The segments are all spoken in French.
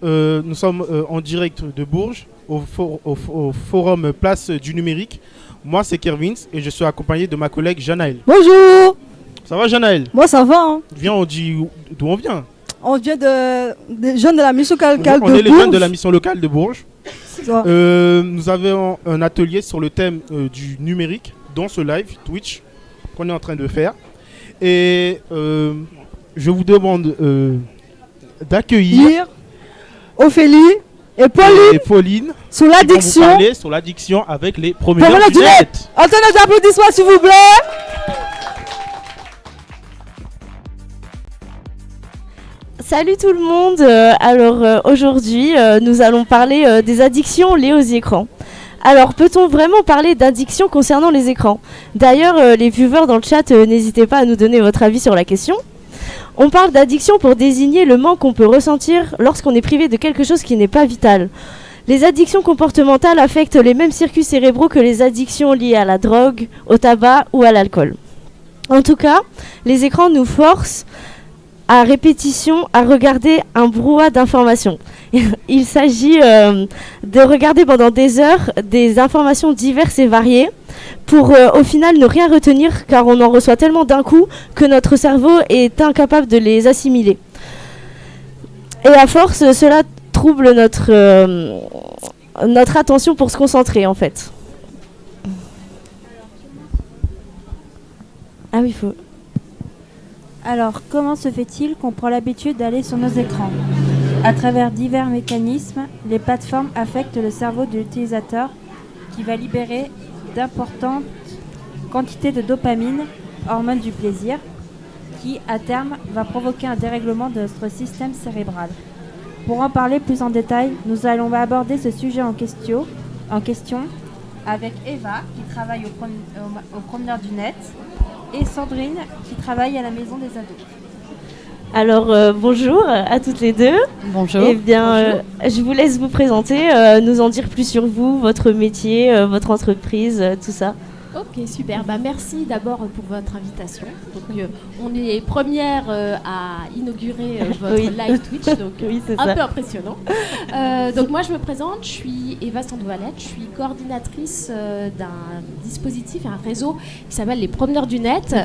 Nous sommes en direct de Bourges, au forum Place du Numérique. Moi, c'est Kervins et je suis accompagné de ma collègue Janaël. Bonjour. Ça va, Janaël? Moi, ça va. Hein. Viens, on dit d'où on vient. On vient des jeunes de la mission locale de Bourges. On est les jeunes de la mission locale de Bourges. Nous avons un atelier sur le thème du numérique dans ce live Twitch qu'on est en train de faire. Et je vous demande d'accueillir Ophélie et Pauline sur l'addiction. Parler sur l'addiction avec les promeneurs du net. net. Entendez nos applaudissements, s'il vous plaît. Salut tout le monde. Aujourd'hui, nous allons parler des addictions liées aux écrans. Alors, peut-on vraiment parler d'addiction concernant les écrans? D'ailleurs, les viewers dans le chat, n'hésitez pas à nous donner votre avis sur la question. On parle d'addiction pour désigner le manque qu'on peut ressentir lorsqu'on est privé de quelque chose qui n'est pas vital. Les addictions comportementales affectent les mêmes circuits cérébraux que les addictions liées à la drogue, au tabac ou à l'alcool. En tout cas, les écrans nous forcent à répétition à regarder un brouhaha d'informations. Il s'agit de regarder pendant des heures des informations diverses et variées pour au final ne rien retenir car on en reçoit tellement d'un coup que notre cerveau est incapable de les assimiler. Et à force, cela trouble notre attention pour se concentrer en fait. Ah oui, il faut... Alors, comment se fait-il qu'on prend l'habitude d'aller sur nos écrans? À travers divers mécanismes, les plateformes affectent le cerveau de l'utilisateur qui va libérer d'importantes quantités de dopamine, hormone du plaisir, qui, à terme, va provoquer un dérèglement de notre système cérébral. Pour en parler plus en détail, nous allons aborder ce sujet en question avec Eva, qui travaille au promeneur du net, et Sandrine, qui travaille à la maison des ados. Alors, bonjour à toutes les deux. Bonjour. Eh bien, je vous laisse vous présenter, nous en dire plus sur vous, votre métier, votre entreprise, tout ça. Ok, super. Merci d'abord pour votre invitation. Donc, on est les premières à inaugurer votre live Twitch, donc oui, c'est un ça. peu impressionnant. Donc moi, je me présente, je suis Eva Sandovalette, je suis coordinatrice d'un dispositif, un réseau qui s'appelle les Promeneurs du Net,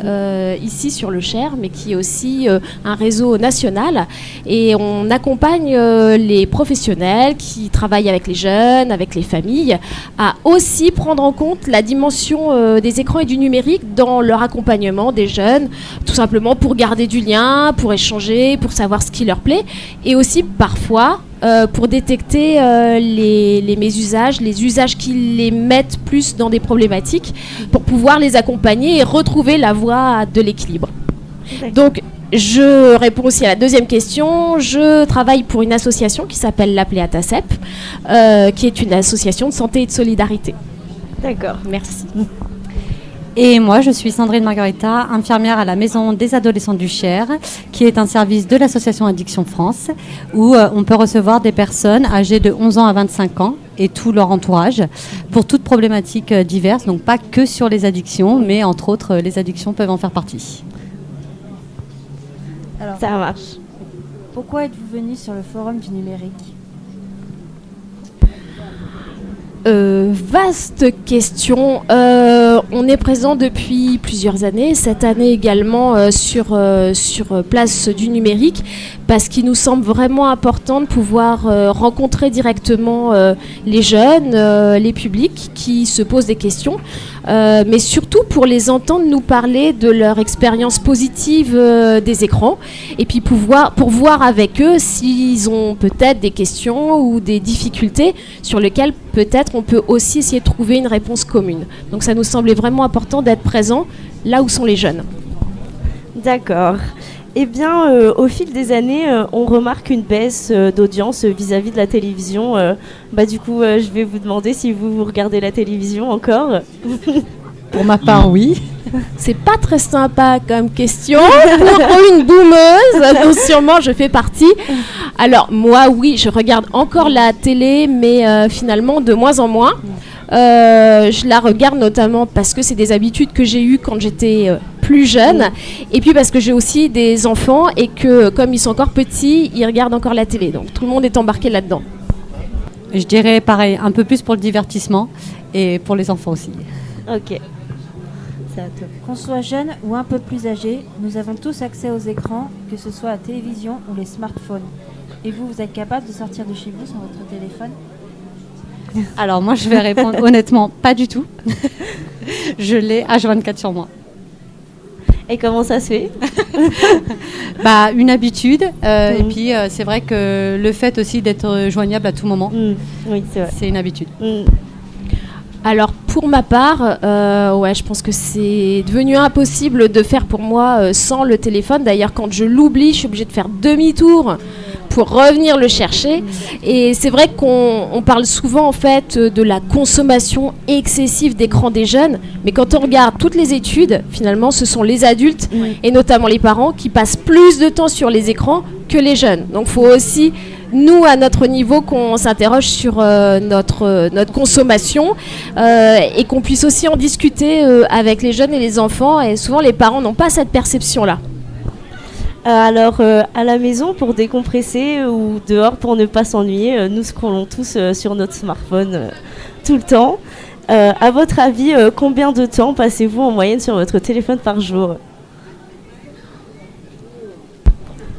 ici sur le Cher, mais qui est aussi un réseau national. Et on accompagne les professionnels qui travaillent avec les jeunes, avec les familles, à aussi prendre en compte la dimension des écrans et du numérique dans leur accompagnement des jeunes, tout simplement pour garder du lien, pour échanger, pour savoir ce qui leur plaît, et aussi parfois pour détecter les mésusages, les usages qui les mettent plus dans des problématiques, pour pouvoir les accompagner et retrouver la voie de l'équilibre. Donc, je réponds aussi à la deuxième question. Je travaille pour une association qui s'appelle l'Apléatasep, qui est une association de santé et de solidarité. D'accord. Merci. Et moi, je suis Sandrine Margarita, infirmière à la Maison des Adolescents du Cher, qui est un service de l'association Addiction France, où on peut recevoir des personnes âgées de 11 ans à 25 ans et tout leur entourage pour toutes problématiques diverses, donc pas que sur les addictions, mais entre autres, les addictions peuvent en faire partie. Alors, Ça marche. pourquoi êtes-vous venu sur le forum du numérique? Vaste question. On est présent depuis plusieurs années, cette année également sur Place du Numérique, parce qu'il nous semble vraiment important de pouvoir rencontrer directement les jeunes, les publics qui se posent des questions, mais surtout pour les entendre nous parler de leur expérience positive des écrans, et puis pour voir avec eux s'ils ont peut-être des questions ou des difficultés sur lesquelles peut-être on peut aussi essayer de trouver une réponse commune. Donc ça nous semblait vraiment important d'être présent là où sont les jeunes. D'accord. Eh bien, au fil des années, on remarque une baisse d'audience vis-à-vis de la télévision. Du coup, je vais vous demander si vous regardez la télévision encore. Pour ma part, oui. C'est pas très sympa comme question pour une boomeuse, dont sûrement je fais partie. Alors moi, oui, je regarde encore la télé, mais finalement de moins en moins. Je la regarde notamment parce que c'est des habitudes que j'ai eues quand j'étais plus jeunes. Et puis parce que j'ai aussi des enfants et que comme ils sont encore petits, ils regardent encore la télé. Donc tout le monde est embarqué là-dedans. Je dirais pareil, un peu plus pour le divertissement et pour les enfants aussi. Ok. C'est à toi. Qu'on soit jeune ou un peu plus âgé, nous avons tous accès aux écrans, que ce soit la télévision ou les smartphones. Et vous, vous êtes capable de sortir de chez vous sans votre téléphone ? Alors moi je vais répondre honnêtement, pas du tout. Je l'ai H24 sur moi. Et comment ça se fait? Une habitude. Et puis c'est vrai que le fait aussi d'être joignable à tout moment, oui, c'est vrai. C'est une habitude. Alors pour ma part, je pense que c'est devenu impossible de faire pour moi sans le téléphone. D'ailleurs, quand je l'oublie, je suis obligée de faire demi-tour pour revenir le chercher. Et c'est vrai qu'on parle souvent en fait de la consommation excessive d'écran des jeunes, mais quand on regarde toutes les études, finalement, ce sont les adultes et notamment les parents qui passent plus de temps sur les écrans que les jeunes. Donc, il faut aussi nous, à notre niveau, qu'on s'interroge sur notre consommation et qu'on puisse aussi en discuter avec les jeunes et les enfants. Et souvent, les parents n'ont pas cette perception-là. Alors, à la maison, pour décompresser ou dehors pour ne pas s'ennuyer, nous scrollons tous sur notre smartphone tout le temps. À votre avis, combien de temps passez-vous en moyenne sur votre téléphone par jour?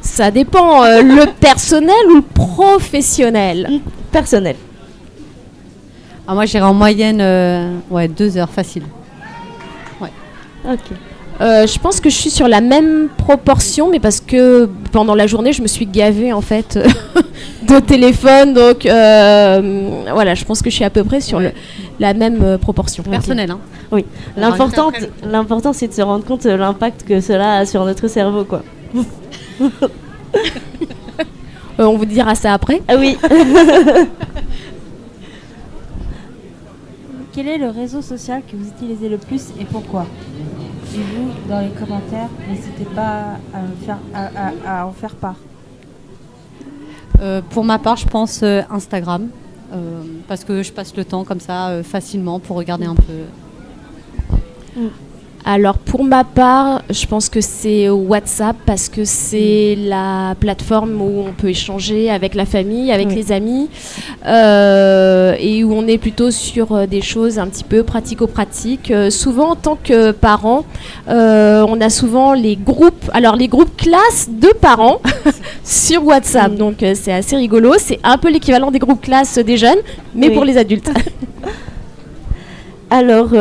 Ça dépend, le personnel ou le professionnel? Personnel. Alors moi, j'irais en moyenne 2 heures facile. Ouais. Ok. Je pense que je suis sur la même proportion, mais parce que pendant la journée, je me suis gavée en fait de téléphone, donc je pense que je suis à peu près sur la même proportion. Personnel, hein. Oui. L'important, c'est de se rendre compte de l'impact que cela a sur notre cerveau, quoi. On vous dira ça après. Ah oui. Quel est le réseau social que vous utilisez le plus et pourquoi? Et vous, dans les commentaires, n'hésitez pas à en faire part. Pour ma part, je pense Instagram, parce que je passe le temps comme ça facilement pour regarder un peu. Alors pour ma part, je pense que c'est WhatsApp parce que c'est la plateforme où on peut échanger avec la famille, avec les amis et où on est plutôt sur des choses un petit peu pratico-pratiques. Souvent en tant que parent, on a souvent les groupes classes de parents sur WhatsApp. Donc c'est assez rigolo. C'est un peu l'équivalent des groupes classes des jeunes, mais pour les adultes. Alors,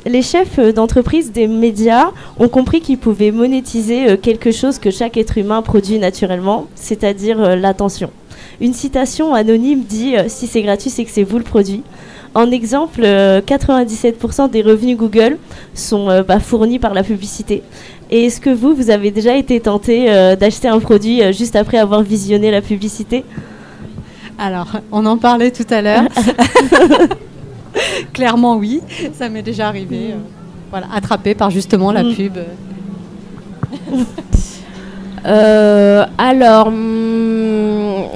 les chefs d'entreprise des médias ont compris qu'ils pouvaient monétiser quelque chose que chaque être humain produit naturellement, c'est-à-dire l'attention. Une citation anonyme dit « Si c'est gratuit, c'est que c'est vous le produit ». En exemple, 97% des revenus Google sont fournis par la publicité. Et est-ce que vous avez déjà été tenté d'acheter un produit juste après avoir visionné la publicité? Alors, on en parlait tout à l'heure. Clairement oui, ça m'est déjà arrivé, attrapé par justement la pub.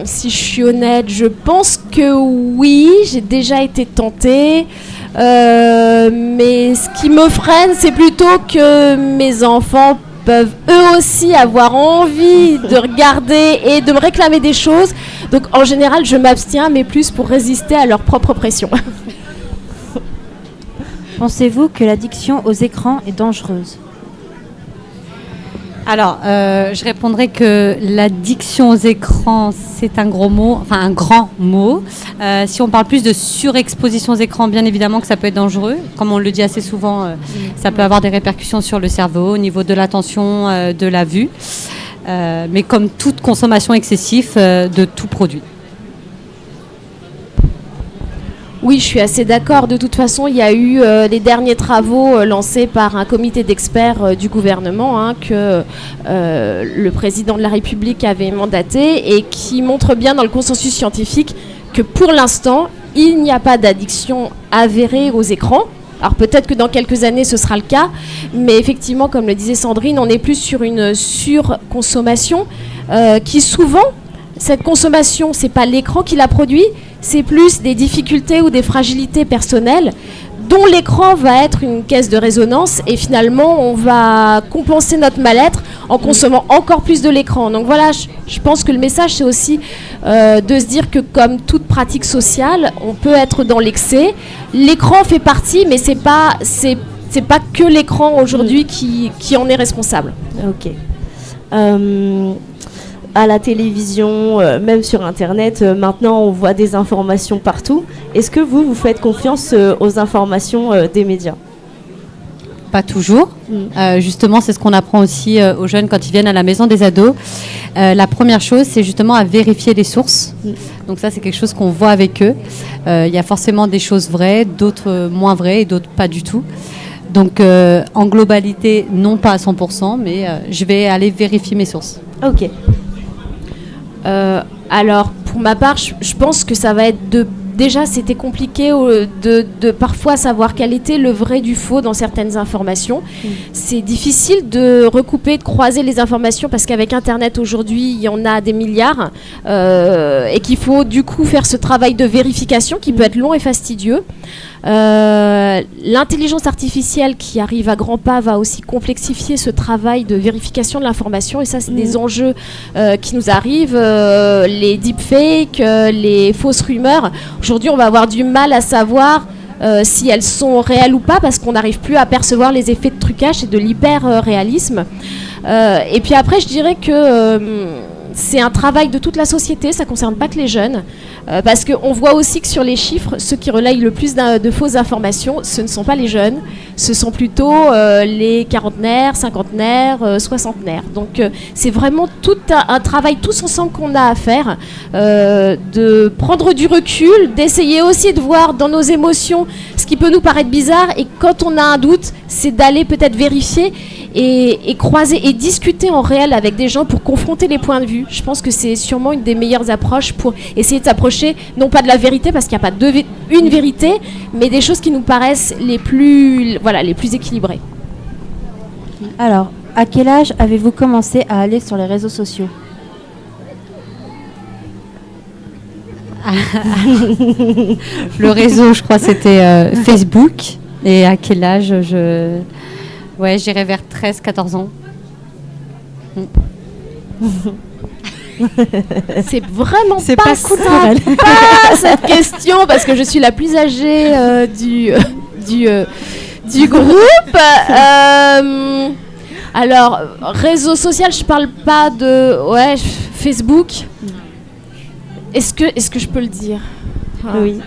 Si je suis honnête, je pense que oui, j'ai déjà été tentée. Mais ce qui me freine, c'est plutôt que mes enfants peuvent eux aussi avoir envie de regarder et de me réclamer des choses. Donc en général, je m'abstiens, mais plus pour résister à leur propre pression. Pensez-vous que l'addiction aux écrans est dangereuse? Alors, je répondrai que l'addiction aux écrans, c'est un grand mot. Si on parle plus de surexposition aux écrans, bien évidemment que ça peut être dangereux. Comme on le dit assez souvent, ça peut avoir des répercussions sur le cerveau, au niveau de l'attention, de la vue. Mais comme toute consommation excessive de tout produit. Oui, je suis assez d'accord. De toute façon, il y a eu les derniers travaux lancés par un comité d'experts du gouvernement que le président de la République avait mandaté et qui montre bien dans le consensus scientifique que pour l'instant, il n'y a pas d'addiction avérée aux écrans. Alors peut-être que dans quelques années, ce sera le cas, mais effectivement, comme le disait Sandrine, on est plus sur une surconsommation qui souvent, cette consommation, c'est pas l'écran qui la produit, c'est plus des difficultés ou des fragilités personnelles. dont l'écran va être une caisse de résonance et finalement on va compenser notre mal-être en consommant encore plus de l'écran. Donc voilà, je pense que le message c'est aussi de se dire que comme toute pratique sociale, on peut être dans l'excès. L'écran fait partie, mais c'est pas que l'écran aujourd'hui qui en est responsable. Ok. À la télévision, même sur Internet, maintenant on voit des informations partout. Est-ce que vous faites confiance aux informations des médias ? Pas toujours. Justement, c'est ce qu'on apprend aussi aux jeunes quand ils viennent à la maison des ados. La première chose, c'est justement à vérifier les sources. Donc ça, c'est quelque chose qu'on voit avec eux. Il y a forcément des choses vraies, d'autres moins vraies et d'autres pas du tout. Donc en globalité, non pas à 100%, mais je vais aller vérifier mes sources. Ok. Alors, pour ma part, je pense que ça va être déjà, c'était compliqué de parfois savoir quel était le vrai du faux dans certaines informations. C'est difficile de recouper, de croiser les informations parce qu'avec Internet aujourd'hui, il y en a des milliards et qu'il faut du coup faire ce travail de vérification qui peut être long et fastidieux. L'intelligence artificielle qui arrive à grands pas va aussi complexifier ce travail de vérification de l'information et ça c'est des enjeux qui nous arrivent, les deepfakes, les fausses rumeurs. Aujourd'hui on va avoir du mal à savoir si elles sont réelles ou pas parce qu'on n'arrive plus à percevoir les effets de trucage et de l'hyper-réalisme. Et puis après je dirais que c'est un travail de toute la société, ça ne concerne pas que les jeunes, parce qu'on voit aussi que sur les chiffres, ceux qui relayent le plus de fausses informations, ce ne sont pas les jeunes, ce sont plutôt les quarantenaires, cinquantenaires, soixantenaires. Donc c'est vraiment tout un travail tous ensemble qu'on a à faire, de prendre du recul, d'essayer aussi de voir dans nos émotions ce qui peut nous paraître bizarre, et quand on a un doute, c'est d'aller peut-être vérifier et croiser et discuter en réel avec des gens pour confronter les points de vue. Je pense que c'est sûrement une des meilleures approches pour essayer de s'approcher, non pas de la vérité, parce qu'il n'y a pas une vérité, mais des choses qui nous paraissent les plus équilibrées. Alors, à quel âge avez-vous commencé à aller sur les réseaux sociaux ? Le réseau, je crois, c'était Facebook. Et à quel âge Ouais, j'irais vers 13-14 ans. C'est vraiment C'est pas pas sympa cette question parce que je suis la plus âgée du groupe. Alors, réseau social, je parle pas de Facebook. Est-ce que je peux le dire ? Oui.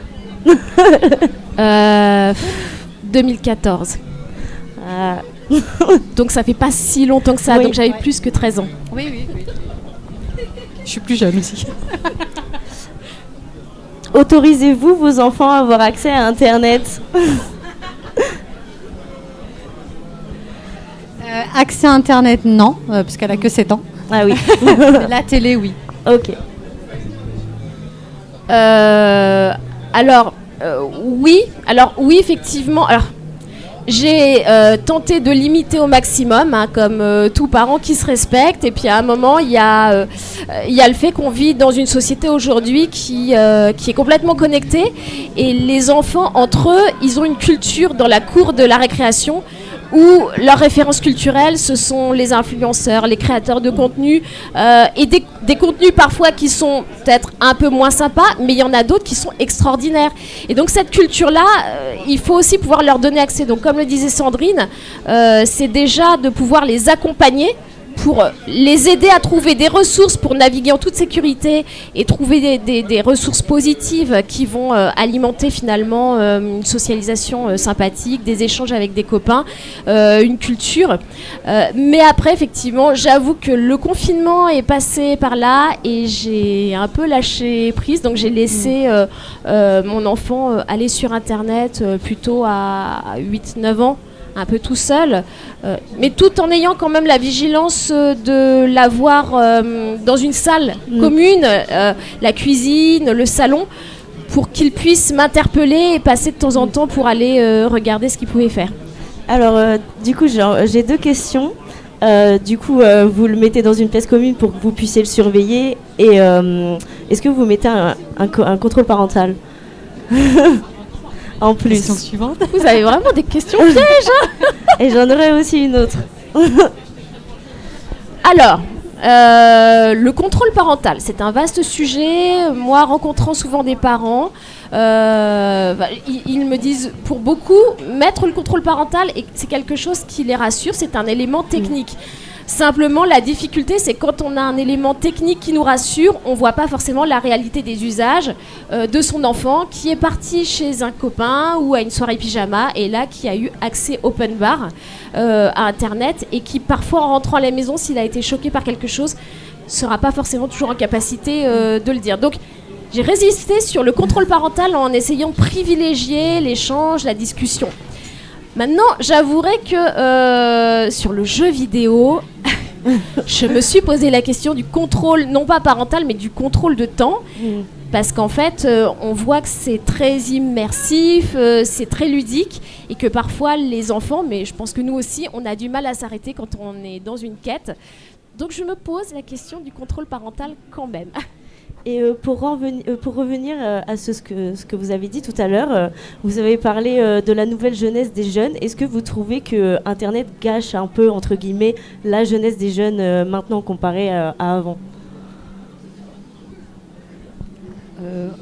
2014. Donc ça fait pas si longtemps que ça, Oui. donc j'avais plus que 13 ans. Oui. Je suis plus jeune aussi. Autorisez-vous vos enfants à avoir accès à Internet ? Accès à Internet, non, parce qu'elle a que 7 ans. Ah oui. La télé, oui. Ok. Oui, effectivement. Alors, j'ai tenté de limiter au maximum, comme tout parent qui se respecte. Et puis à un moment, il y a le fait qu'on vit dans une société aujourd'hui qui est complètement connectée. Et les enfants, entre eux, ils ont une culture dans la cour de la récréation où leurs références culturelles, ce sont les influenceurs, les créateurs de contenu, et des contenus parfois qui sont peut-être un peu moins sympas, mais il y en a d'autres qui sont extraordinaires. Et donc cette culture-là, il faut aussi pouvoir leur donner accès. Donc comme le disait Sandrine, c'est déjà de pouvoir les accompagner pour les aider à trouver des ressources pour naviguer en toute sécurité et trouver des ressources positives qui vont alimenter finalement une socialisation sympathique, des échanges avec des copains, une culture. Mais après, effectivement, j'avoue que le confinement est passé par là et j'ai un peu lâché prise. Donc j'ai laissé mon enfant aller sur Internet plutôt à 8-9 ans, un peu tout seul, mais tout en ayant quand même la vigilance de l'avoir dans une salle commune, la cuisine, le salon, pour qu'il puisse m'interpeller et passer de temps en temps pour aller regarder ce qu'il pouvait faire. Alors, du coup, j'ai deux questions. Vous le mettez dans une pièce commune pour que vous puissiez le surveiller. Et est-ce que vous mettez un contrôle parental ? En plus. Question suivante. Vous avez vraiment des questions pièges, hein. Et j'en aurais aussi une autre. Alors, le contrôle parental, c'est un vaste sujet. Moi, rencontrant souvent des parents, ils me disent, pour beaucoup, mettre le contrôle parental, c'est quelque chose qui les rassure, c'est un élément technique. Simplement, la difficulté, c'est quand on a un élément technique qui nous rassure, on ne voit pas forcément la réalité des usages de son enfant qui est parti chez un copain ou à une soirée pyjama et là qui a eu accès open bar à Internet et qui parfois en rentrant à la maison, s'il a été choqué par quelque chose, ne sera pas forcément toujours en capacité de le dire. Donc, j'ai résisté sur le contrôle parental en essayant de privilégier l'échange, la discussion. Maintenant, j'avouerai que sur le jeu vidéo, je me suis posé la question du contrôle, non pas parental, mais du contrôle de temps. Parce qu'en fait, on voit que c'est très immersif, c'est très ludique, et que parfois les enfants, mais je pense que nous aussi, on a du mal à s'arrêter quand on est dans une quête. Donc je me pose la question du contrôle parental quand même. Et pour revenir à ce que vous avez dit tout à l'heure, vous avez parlé de la nouvelle jeunesse des jeunes. Est-ce que vous trouvez que Internet gâche un peu, entre guillemets, la jeunesse des jeunes maintenant comparée à avant ?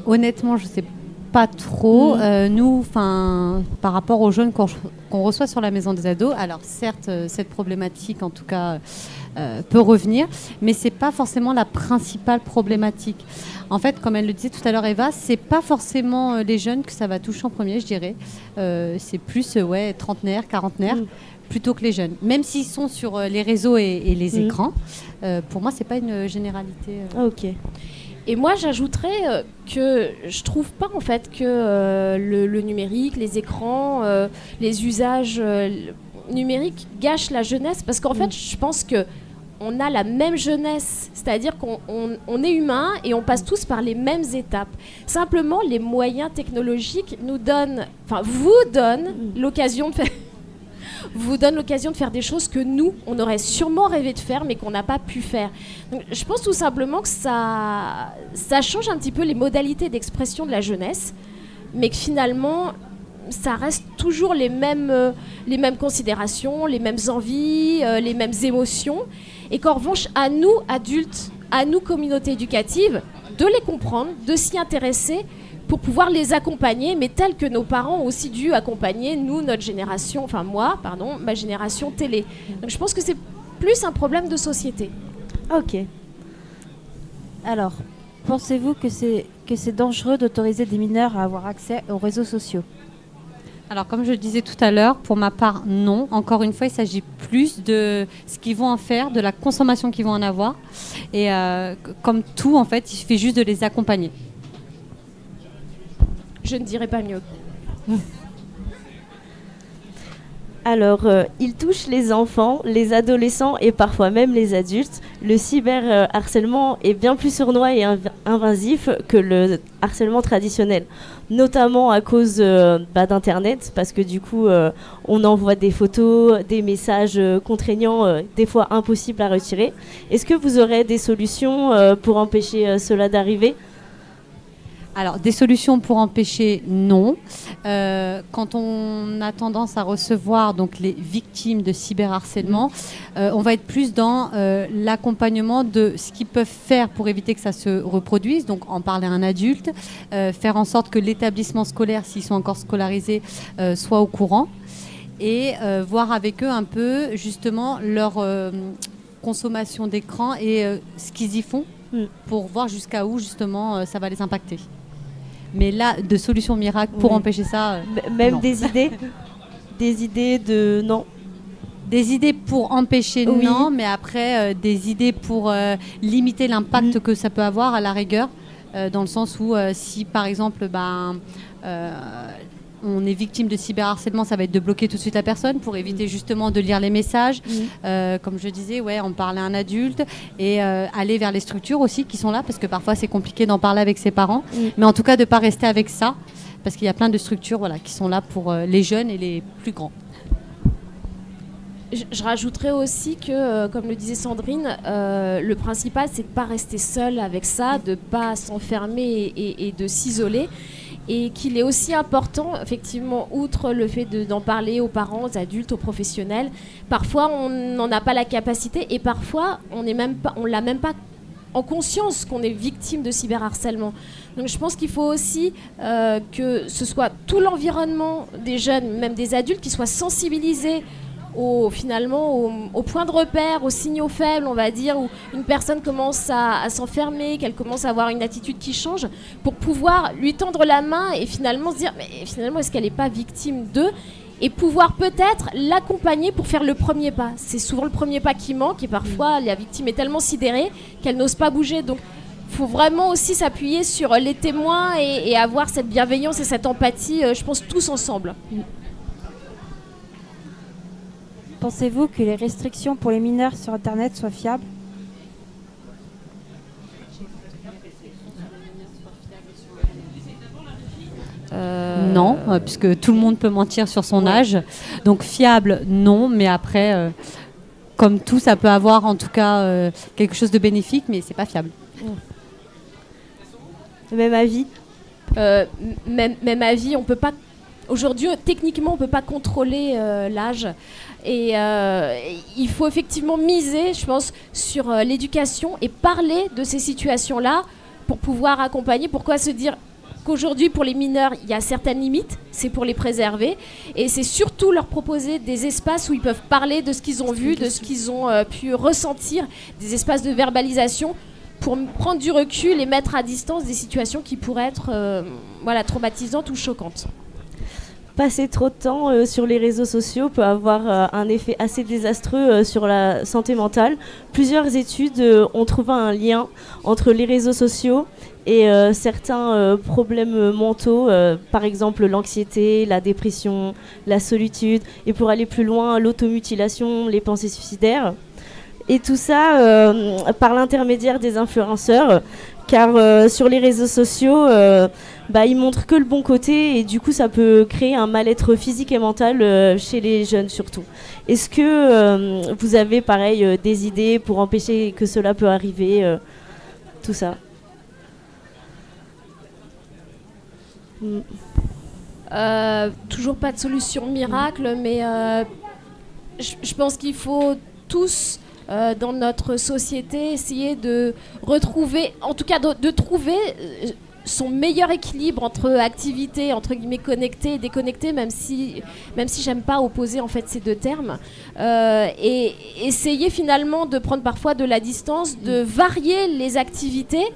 Honnêtement, je ne sais pas trop. Nous, par rapport aux jeunes qu'on reçoit sur la maison des ados, alors certes, cette problématique, en tout cas, peut revenir, mais c'est pas forcément la principale problématique. En fait, comme elle le disait tout à l'heure, Eva, c'est pas forcément les jeunes que ça va toucher en premier, je dirais. C'est plus trentenaires, quarantenaires, plutôt que les jeunes. Même s'ils sont sur les réseaux et les écrans, pour moi, c'est pas une généralité. Ok. Et moi, j'ajouterais que je trouve pas en fait que le numérique, les écrans, les usages numériques gâchent la jeunesse, parce qu'en fait, je pense que on a la même jeunesse, c'est-à-dire qu'on est humain et on passe tous par les mêmes étapes. Simplement, les moyens technologiques vous donnent l'occasion de faire des choses que nous, on aurait sûrement rêvé de faire, mais qu'on n'a pas pu faire. Donc, je pense tout simplement que ça change un petit peu les modalités d'expression de la jeunesse, mais que finalement, ça reste toujours les mêmes considérations, les mêmes envies, les mêmes émotions, et qu'en revanche, à nous, adultes, à nous, communauté éducative, de les comprendre, de s'y intéresser, pour pouvoir les accompagner, mais tels que nos parents ont aussi dû accompagner nous, notre génération, ma génération télé. Donc je pense que c'est plus un problème de société. Ok. Alors, pensez-vous que c'est dangereux d'autoriser des mineurs à avoir accès aux réseaux sociaux ? Alors, comme je le disais tout à l'heure, pour ma part, non. Encore une fois, il s'agit plus de ce qu'ils vont en faire, de la consommation qu'ils vont en avoir. Et comme tout, en fait, il suffit juste de les accompagner. Je ne dirais pas mieux. Alors, il touche les enfants, les adolescents et parfois même les adultes. Le cyberharcèlement est bien plus sournois et invasif que le harcèlement traditionnel, notamment à cause d'Internet, parce que du coup, on envoie des photos, des messages contraignants, des fois impossibles à retirer. Est-ce que vous aurez des solutions pour empêcher cela d'arriver ? Alors, des solutions pour empêcher, non. Quand on a tendance à recevoir donc, les victimes de cyberharcèlement, on va être plus dans l'accompagnement de ce qu'ils peuvent faire pour éviter que ça se reproduise, donc en parler à un adulte, faire en sorte que l'établissement scolaire, s'ils sont encore scolarisés, soit au courant, et voir avec eux un peu justement leur consommation d'écran et ce qu'ils y font pour voir jusqu'à où justement ça va les impacter. Mais là, de solutions miracles pour empêcher ça, même non. des idées Des idées de... Non. Des idées pour empêcher, non, mais après, des idées pour limiter l'impact que ça peut avoir à la rigueur, dans le sens où si, par exemple, on est victime de cyberharcèlement, ça va être de bloquer tout de suite la personne pour éviter justement de lire les messages. Comme je disais, en parler à un adulte et aller vers les structures aussi qui sont là, parce que parfois c'est compliqué d'en parler avec ses parents. Mais en tout cas, de ne pas rester avec ça, parce qu'il y a plein de structures qui sont là pour les jeunes et les plus grands. Je rajouterais aussi que, comme le disait Sandrine, le principal, c'est de ne pas rester seul avec ça, de ne pas s'enfermer et de s'isoler. et qu'il est aussi important, effectivement, outre le fait d'en parler aux parents, aux adultes, aux professionnels, parfois on n'en a pas la capacité et parfois on l'a même pas en conscience qu'on est victime de cyberharcèlement. Donc je pense qu'il faut aussi que ce soit tout l'environnement des jeunes, même des adultes, qui soient sensibilisés finalement au point de repère, aux signaux faibles, on va dire, où une personne commence à s'enfermer, qu'elle commence à avoir une attitude qui change, pour pouvoir lui tendre la main et finalement se dire, mais finalement, est-ce qu'elle n'est pas victime d'eux, et pouvoir peut-être l'accompagner pour faire le premier pas. C'est souvent le premier pas qui manque, et parfois la victime est tellement sidérée qu'elle n'ose pas bouger. Donc il faut vraiment aussi s'appuyer sur les témoins et avoir cette bienveillance et cette empathie, je pense, tous ensemble. Pensez-vous que les restrictions pour les mineurs sur Internet soient fiables ? Non, puisque tout le monde peut mentir sur son âge. Donc fiable, non, mais après, comme tout, ça peut avoir en tout cas quelque chose de bénéfique, mais c'est pas fiable. Même avis. Même avis, on peut pas. Aujourd'hui, techniquement, on peut pas contrôler l'âge. Et il faut effectivement miser, je pense, sur l'éducation et parler de ces situations-là pour pouvoir accompagner. Pourquoi se dire qu'aujourd'hui, pour les mineurs, il y a certaines limites, c'est pour les préserver. Et c'est surtout leur proposer des espaces où ils peuvent parler de ce qu'ils ont vu, de ce qu'ils ont pu ressentir, des espaces de verbalisation pour prendre du recul et mettre à distance des situations qui pourraient être traumatisantes ou choquantes. Passer trop de temps sur les réseaux sociaux peut avoir un effet assez désastreux sur la santé mentale. Plusieurs études ont trouvé un lien entre les réseaux sociaux et certains problèmes mentaux, par exemple l'anxiété, la dépression, la solitude, et pour aller plus loin, l'automutilation, les pensées suicidaires. Et tout ça par l'intermédiaire des influenceurs, car sur les réseaux sociaux, ils montrent que le bon côté, et du coup ça peut créer un mal-être physique et mental chez les jeunes surtout. Est-ce que vous avez pareil des idées pour empêcher que cela peut arriver, tout ça? Toujours pas de solution miracle, mais je pense qu'il faut tous dans notre société essayer de retrouver, en tout cas de trouver son meilleur équilibre entre activité entre guillemets connectée et déconnectée, même si j'aime pas opposer en fait ces deux termes, et essayer finalement de prendre parfois de la distance, de varier les activités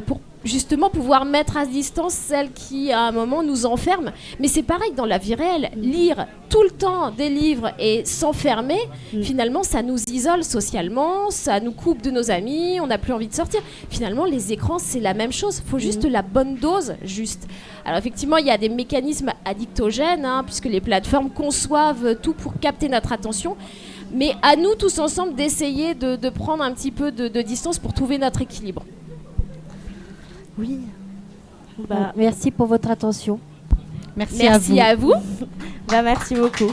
pour justement pouvoir mettre à distance celles qui à un moment nous enferment. Mais c'est pareil dans la vie réelle, lire tout le temps des livres et s'enfermer, finalement ça nous isole socialement, ça nous coupe de nos amis, on n'a plus envie de sortir. Finalement les écrans c'est la même chose, il faut juste la bonne dose, juste. Alors effectivement il y a des mécanismes addictogènes, puisque les plateformes conçoivent tout pour capter notre attention, mais à nous tous ensemble d'essayer de prendre un petit peu de distance pour trouver notre équilibre. Oui. Merci pour votre attention. Merci à vous. Merci beaucoup.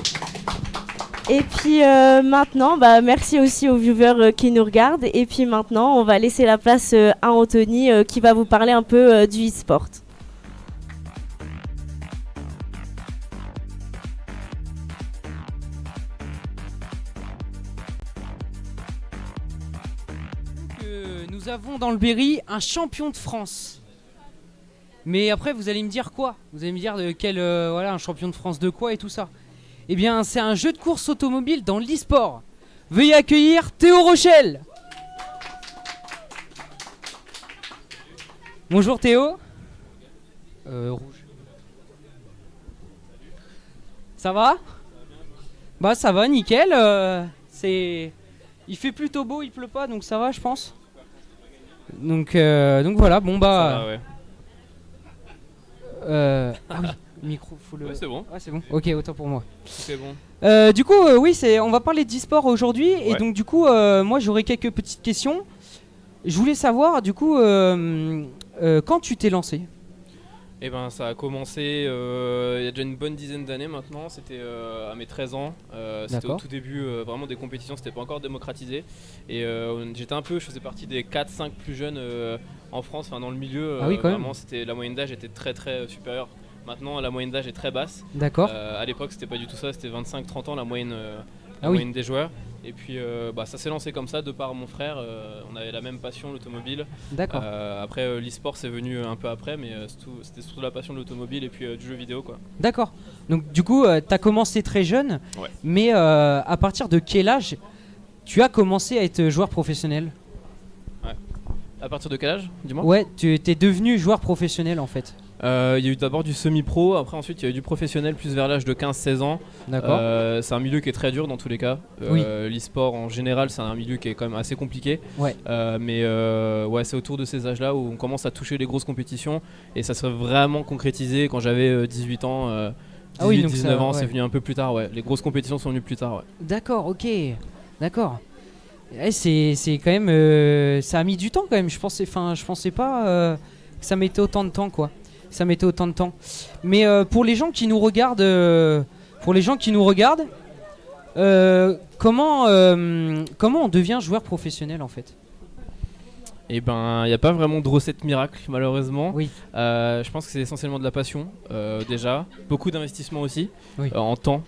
Et puis maintenant, merci aussi aux viewers qui nous regardent. Et puis maintenant, on va laisser la place à Anthony qui va vous parler un peu du e-sport. Nous avons dans le Berry un champion de France. Mais après vous allez me dire quoi? Vous allez me dire de quel un champion de France de quoi et tout ça. Eh bien c'est un jeu de course automobile dans l'e-sport. Veuillez accueillir Théo Rochelle. Bonjour Théo. Rouge. Ça va? Bah ça va nickel. Il fait plutôt beau, il pleut pas, donc ça va je pense. Donc voilà, bon bah. Ça va, ouais. Ah oui, micro, faut le. Ouais, c'est bon. Ah c'est bon. Ok, autant pour moi. C'est bon. Du coup, oui, on va parler d'e-sport aujourd'hui, et donc du coup, moi j'aurais quelques petites questions. Je voulais savoir, du coup, quand tu t'es lancé? Eh ben, ça a commencé il y a déjà une bonne dizaine d'années maintenant. C'était à mes 13 ans. C'était au tout début vraiment des compétitions, c'était pas encore démocratisé. Et je faisais partie des 4-5 plus jeunes en France, dans le milieu, Ah oui, quand même. vraiment, la moyenne d'âge était très très supérieure. Maintenant, la moyenne d'âge est très basse. D'accord. À l'époque, c'était pas du tout ça, c'était 25-30 ans la moyenne, Ah oui. moyenne des joueurs. Et puis, ça s'est lancé comme ça, de par mon frère. On avait la même passion, l'automobile. D'accord. Après, l'e-sport, c'est venu un peu après, mais c'était surtout la passion de l'automobile et puis du jeu vidéo, quoi. D'accord. Donc du coup, tu as commencé très jeune, Ouais. mais à partir de quel âge tu as commencé à être joueur professionnel? À partir de quel âge, dis-moi? Ouais, tu es devenu joueur professionnel en fait. Il y a eu d'abord du semi-pro, après ensuite il y a eu du professionnel plus vers l'âge de 15-16 ans. D'accord. C'est un milieu qui est très dur dans tous les cas. Oui. L'e-sport en général, c'est un milieu qui est quand même assez compliqué. Ouais. Mais c'est autour de ces âges-là où on commence à toucher les grosses compétitions, et ça s'est vraiment concrétisé quand j'avais 18 ans. 18-19 ans, c'est venu un peu plus tard. Ouais. Les grosses compétitions sont venues plus tard. Ouais. D'accord, ok. D'accord. C'est quand même... ça a mis du temps quand même. Je pensais pas que ça mettait autant de temps, quoi. Ça mettait autant de temps. Mais pour les gens qui nous regardent, comment on devient joueur professionnel en fait? Et il n'y a pas vraiment de recette miracle, malheureusement. Oui. Je pense que c'est essentiellement de la passion, déjà. Beaucoup d'investissement aussi, Oui. En temps,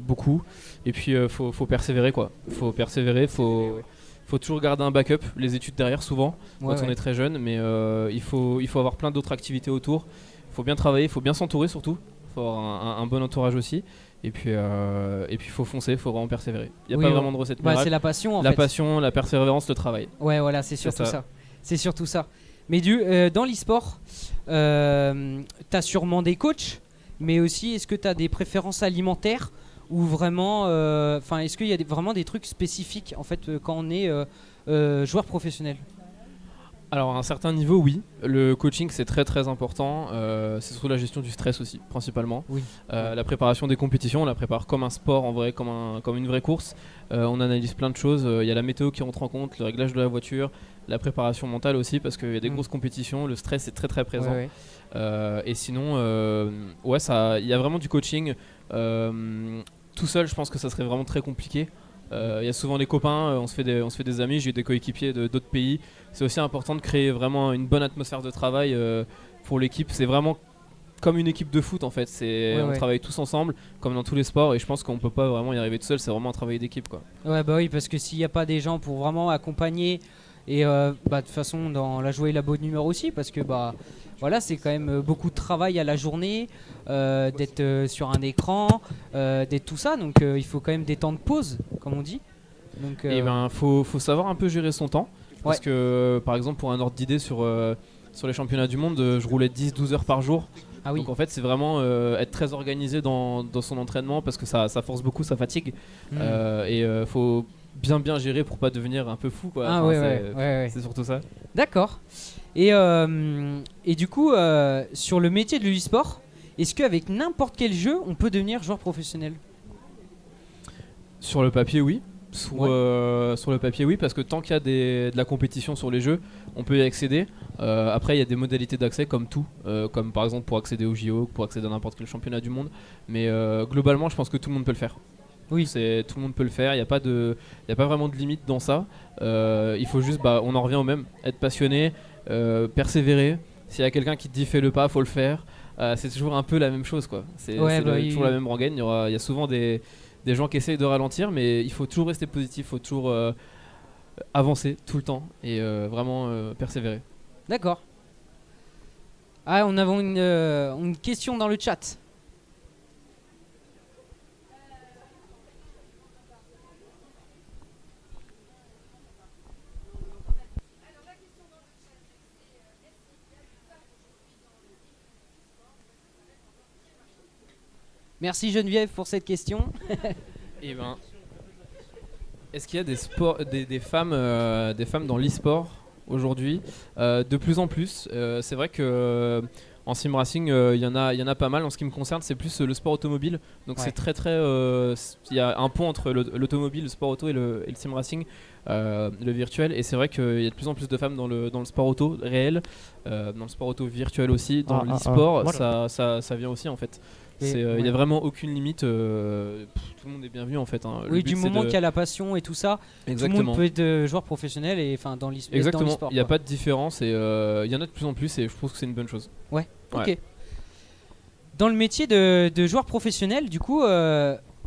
beaucoup. Et puis faut persévérer, quoi. Faut persévérer, faut toujours garder un backup, les études derrière souvent, quand on est très jeune, mais il faut avoir plein d'autres activités autour. Il faut bien travailler, il faut bien s'entourer surtout. Il faut avoir un bon entourage aussi. Et puis il faut foncer, il faut vraiment persévérer. Il n'y a pas vraiment de recette miracle. C'est la passion en fait. La passion, la persévérance, le travail. Ouais, voilà, c'est surtout ça. C'est surtout ça. Mais dans l'e-sport, t'as sûrement des coachs, mais aussi est-ce que t'as des préférences alimentaires ou vraiment, est-ce qu'il y a vraiment des trucs spécifiques en fait quand on est joueur professionnel? Alors à un certain niveau, oui. Le coaching, c'est très très important. C'est surtout la gestion du stress aussi, principalement. Oui. La préparation des compétitions, on la prépare comme un sport en vrai, comme une vraie course. On analyse plein de choses. Il y a la météo qui rentre en compte, le réglage de la voiture, la préparation mentale aussi, parce qu'il y a des grosses compétitions. Le stress est très très présent. Et sinon, il y a vraiment du coaching. Tout seul, je pense que ça serait vraiment très compliqué. Il y a souvent des copains, on se fait des amis, j'ai eu des coéquipiers d'autres pays. C'est aussi important de créer vraiment une bonne atmosphère de travail pour l'équipe. C'est vraiment comme une équipe de foot en fait. On travaille tous ensemble, comme dans tous les sports, et je pense qu'on peut pas vraiment y arriver tout seul. C'est vraiment un travail d'équipe, quoi. Ouais, bah oui, parce que s'il n'y a pas des gens pour vraiment accompagner, et de toute façon dans la joie et la bonne humeur aussi, parce que voilà, c'est quand même beaucoup de travail à la journée, d'être sur un écran, d'être tout ça, donc il faut quand même des temps de pause, comme on dit. Donc, faut savoir un peu gérer son temps, parce que par exemple pour un ordre d'idée sur les championnats du monde, je roulais 10-12 heures par jour. Ah oui. Donc en fait c'est vraiment être très organisé dans son entraînement, parce que ça force beaucoup, ça fatigue. Et faut bien gérer pour pas devenir un peu fou, quoi. C'est surtout ça. D'accord. Et du coup, sur le métier de l'e-sport, est-ce qu'avec n'importe quel jeu, on peut devenir joueur professionnel? Sur le papier, oui. Sur le papier, oui, parce que tant qu'il y a de la compétition sur les jeux, on peut y accéder. Après, il y a des modalités d'accès comme tout, comme par exemple pour accéder au JO, pour accéder à n'importe quel championnat du monde. Mais globalement, je pense que tout le monde peut le faire. Oui, tout le monde peut le faire. Il n'y a pas vraiment de limite dans ça. Il faut juste, on en revient au même, être passionné, persévérer. S'il y a quelqu'un qui te dit fais le pas, faut le faire. C'est toujours un peu la même chose, quoi. C'est toujours la même rengaine. Il y a souvent des gens qui essayent de ralentir, mais il faut toujours rester positif, il faut toujours avancer tout le temps et vraiment persévérer. D'accord. Ah, on avait une question dans le chat. Merci Geneviève pour cette question. Est-ce qu'il y a des femmes dans l'e-sport aujourd'hui? De plus en plus. C'est vrai que en sim racing, il y en a pas mal. En ce qui me concerne, c'est plus le sport automobile. Donc c'est très il y a un pont entre l'automobile, le sport auto et le sim racing, le virtuel. Et c'est vrai qu'il y a de plus en plus de femmes dans le sport auto réel, dans le sport auto virtuel aussi, dans l'e-sport. Ça vient aussi en fait. Il y a vraiment aucune limite. Tout le monde est bienvenu en fait. Hein. Oui, du moment qu'il y a la passion et tout ça, Exactement. tout le monde peut être joueur professionnel et enfin dans l'e-sport. Exactement. Il n'y a pas de différence et il y en a de plus en plus et je trouve que c'est une bonne chose. Ouais. Ok. Ouais. Dans le métier de joueur professionnel, du coup,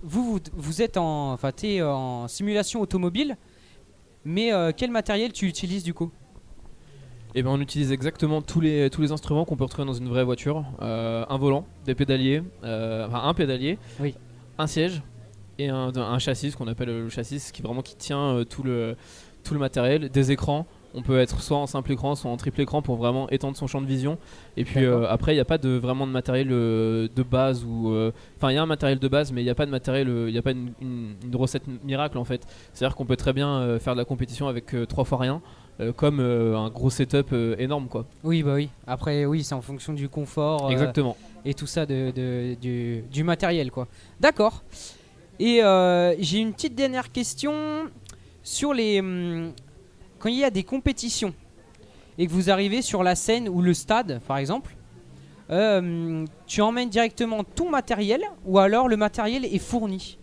vous êtes t'es en simulation automobile, mais quel matériel tu utilises du coup? Et ben on utilise exactement tous les instruments qu'on peut retrouver dans une vraie voiture. Un volant, des pédaliers, un pédalier, oui. Un siège et un châssis, ce qu'on appelle le châssis, qui tient tout le matériel, des écrans. On peut être soit en simple écran, soit en triple écran pour vraiment étendre son champ de vision. Et puis après, il n'y a pas vraiment de matériel de base. Enfin, il y a un matériel de base, mais il n'y a pas de matériel, il n'y a pas une recette miracle en fait. C'est-à-dire qu'on peut très bien faire de la compétition avec 3 fois rien, comme un gros setup énorme quoi. Oui, bah oui. Après, oui, c'est en fonction du confort. Exactement. Et tout ça du matériel quoi. D'accord. Et j'ai une petite dernière question sur quand il y a des compétitions et que vous arrivez sur la scène ou le stade par exemple, tu emmènes directement ton matériel ou alors le matériel est fourni?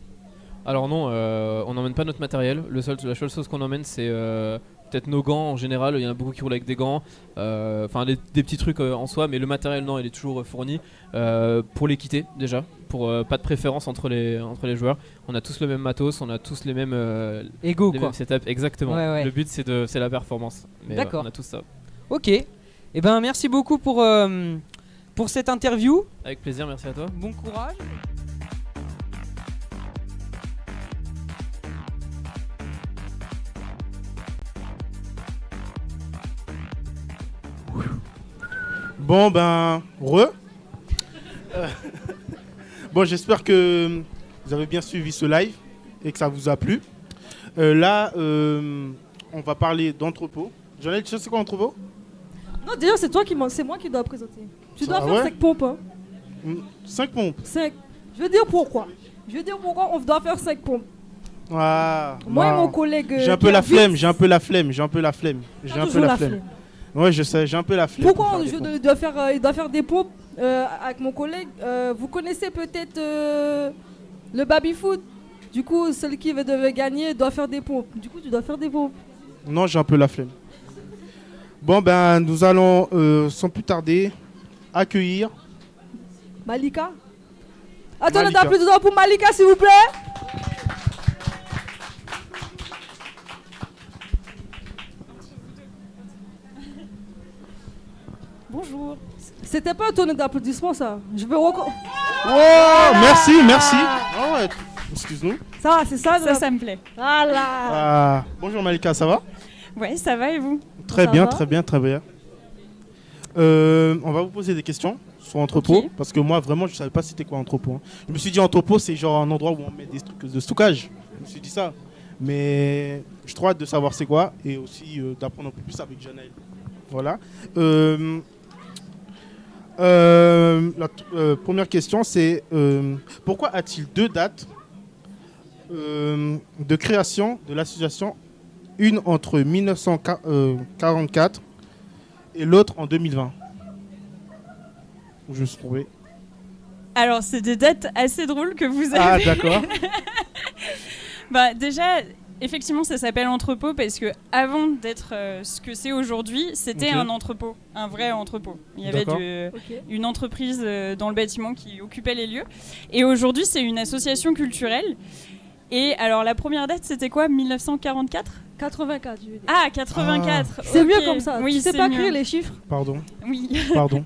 Alors non, on n'emmène pas notre matériel. La seule chose qu'on emmène c'est peut-être nos gants en général. Il y en a beaucoup qui roulent avec des gants, des petits trucs en soi, mais le matériel non, il est toujours fourni pour l'équité déjà, pour pas de préférence entre les joueurs. On a tous le même matos, on a tous les mêmes égaux les quoi. mêmes setups, exactement. Ouais. Le but c'est la performance. Mais d'accord. On a tous ça. Ok. Et ben merci beaucoup pour cette interview. Avec plaisir, merci à toi. Bon courage. Bon ben, bon, j'espère que vous avez bien suivi ce live et que ça vous a plu. Là, on va parler d'entrepôt. Janelle, tu sais c'est quoi entrepôt? Non, déjà, c'est moi qui dois présenter. Tu dois Ah faire ouais 5 pompes. Hein. 5 pompes. 5. Je vais dire pourquoi. On doit faire 5 pompes. Ah, Moi et bah, mon collègue. j'ai un peu la flemme. Ouais, je sais, j'ai un peu la flemme. Pourquoi il doit faire des pompes avec mon collègue? Vous connaissez peut-être le baby-foot. Du coup, celui qui devait gagner doit faire des pompes. Du coup, tu dois faire des pompes. Non, j'ai un peu la flemme. Bon, ben, nous allons, sans plus tarder, accueillir Malika. Attends, Malika. d'applaudissements pour Malika, s'il vous plaît. Bonjour. C'était pas un tonnerre d'applaudissements, ça. Je veux Oh, merci. Ah ouais, excuse-nous. Ça va, c'est ça. Ça me plaît. Voilà. Bonjour Malika, ça va? Ouais, ça va et vous? Très Ça bien, va très bien. On va vous poser des questions sur entrepôt, Ok. parce que moi vraiment je savais pas c'était quoi entrepôt. Hein. Je me suis dit entrepôt c'est genre un endroit où on met des trucs de stockage. Je me suis dit ça. Mais je trouve hâte de savoir c'est quoi et aussi d'apprendre un peu plus avec Janelle. Voilà. Première question c'est pourquoi a-t-il 2 dates de création de l'association, une entre 1944 et l'autre en 2020? Où je me suis trouvé. Alors, c'est des dates assez drôles que vous avez. Ah d'accord. Bah, déjà, effectivement, ça s'appelle entrepôt parce que avant d'être ce que c'est aujourd'hui, c'était Ok. un entrepôt, un vrai entrepôt. Il y avait D'accord. une entreprise dans le bâtiment qui occupait les lieux. Et aujourd'hui, c'est une association culturelle. Et alors, la première date, c'était quoi? 1944? 84, je veux dire. Ah, 84. C'est ok. mieux comme ça. Oui, Tu sais c'est pas mieux. créer les chiffres. Pardon. Oui. Pardon.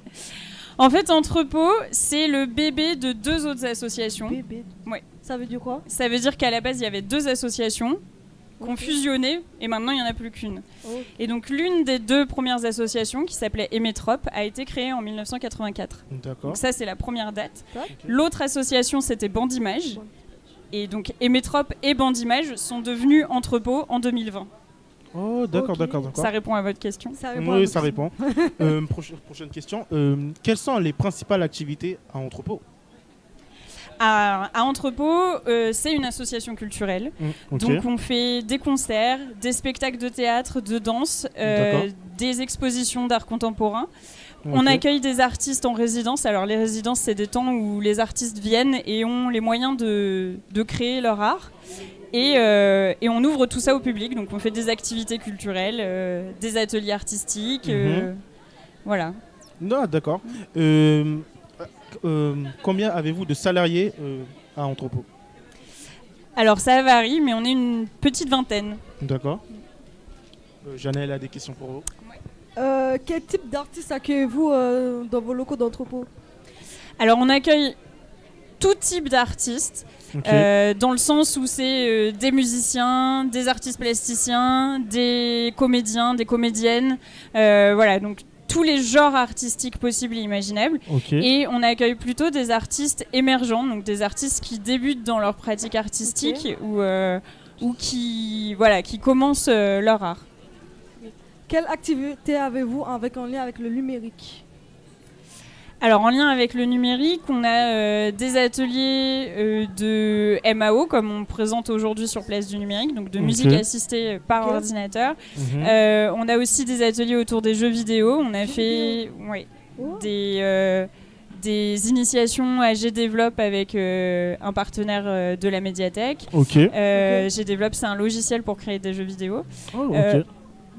En fait, entrepôt, c'est le bébé de 2 autres associations. Bébé. Ouais. Ça veut dire quoi? Ça veut dire qu'à la base, il y avait 2 associations qui ont Ok. fusionné et maintenant, il n'y en a plus qu'une. Ok. Et donc, l'une des 2 premières associations, qui s'appelait Emetrop, a été créée en 1984. D'accord. Donc ça, c'est la première date. Tac. L'autre association, c'était Bandimage. Et donc, Emetrop et Bandimage sont devenus Entrepôt en 2020. Oh d'accord, Ok. d'accord. Ça répond à votre question. Ça répond à Oui, votre ça question. répond. Prochaine question. Quelles sont les principales activités à entrepôt? À Entrepôt, c'est une association culturelle. Ok. Donc on fait des concerts, des spectacles de théâtre, de danse, D'accord. des expositions d'art contemporain. On Ok. accueille des artistes en résidence. Alors les résidences, c'est des temps où les artistes viennent et ont les moyens de créer leur art. Et on ouvre tout ça au public. Donc on fait des activités culturelles, des ateliers artistiques. Voilà. Non, d'accord. Combien avez-vous de salariés à Entrepôt? Alors ça varie, mais on est une petite vingtaine. D'accord. Janelle a des questions pour vous. Quel type d'artistes accueillez-vous dans vos locaux d'entrepôt? Alors on accueille tout type d'artistes, Ok. dans le sens où c'est des musiciens, des artistes plasticiens, des comédiens, des comédiennes, voilà, donc tous les genres artistiques possibles et imaginables. Ok. Et on accueille plutôt des artistes émergents, donc des artistes qui débutent dans leur pratique artistique ou qui commencent leur art. Quelle activité avez-vous en lien avec le numérique? Alors en lien avec le numérique, on a des ateliers de MAO, comme on présente aujourd'hui sur Place du Numérique, donc de musique assistée par ordinateur. On a aussi des ateliers autour des jeux vidéo. On a fait des initiations à G-Develop avec un partenaire de la médiathèque. G-Develop, c'est un logiciel pour créer des jeux vidéo.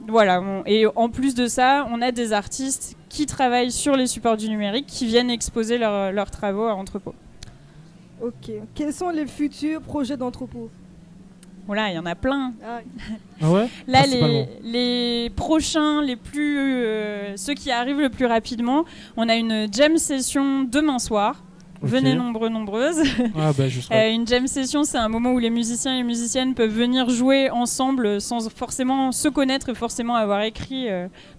Voilà, et en plus de ça, on a des artistes qui travaillent sur les supports du numérique, qui viennent exposer leurs travaux à Entrepôt. Ok. Quels sont les futurs projets d'Entrepôt? Voilà, il y en a plein. Ah ouais? Là, les prochains, ceux qui arrivent le plus rapidement, on a une jam session demain soir. Venez nombreux, nombreuses. Ah bah, je serai. Une jam session, c'est un moment où les musiciens et les musiciennes peuvent venir jouer ensemble sans forcément se connaître et forcément avoir écrit.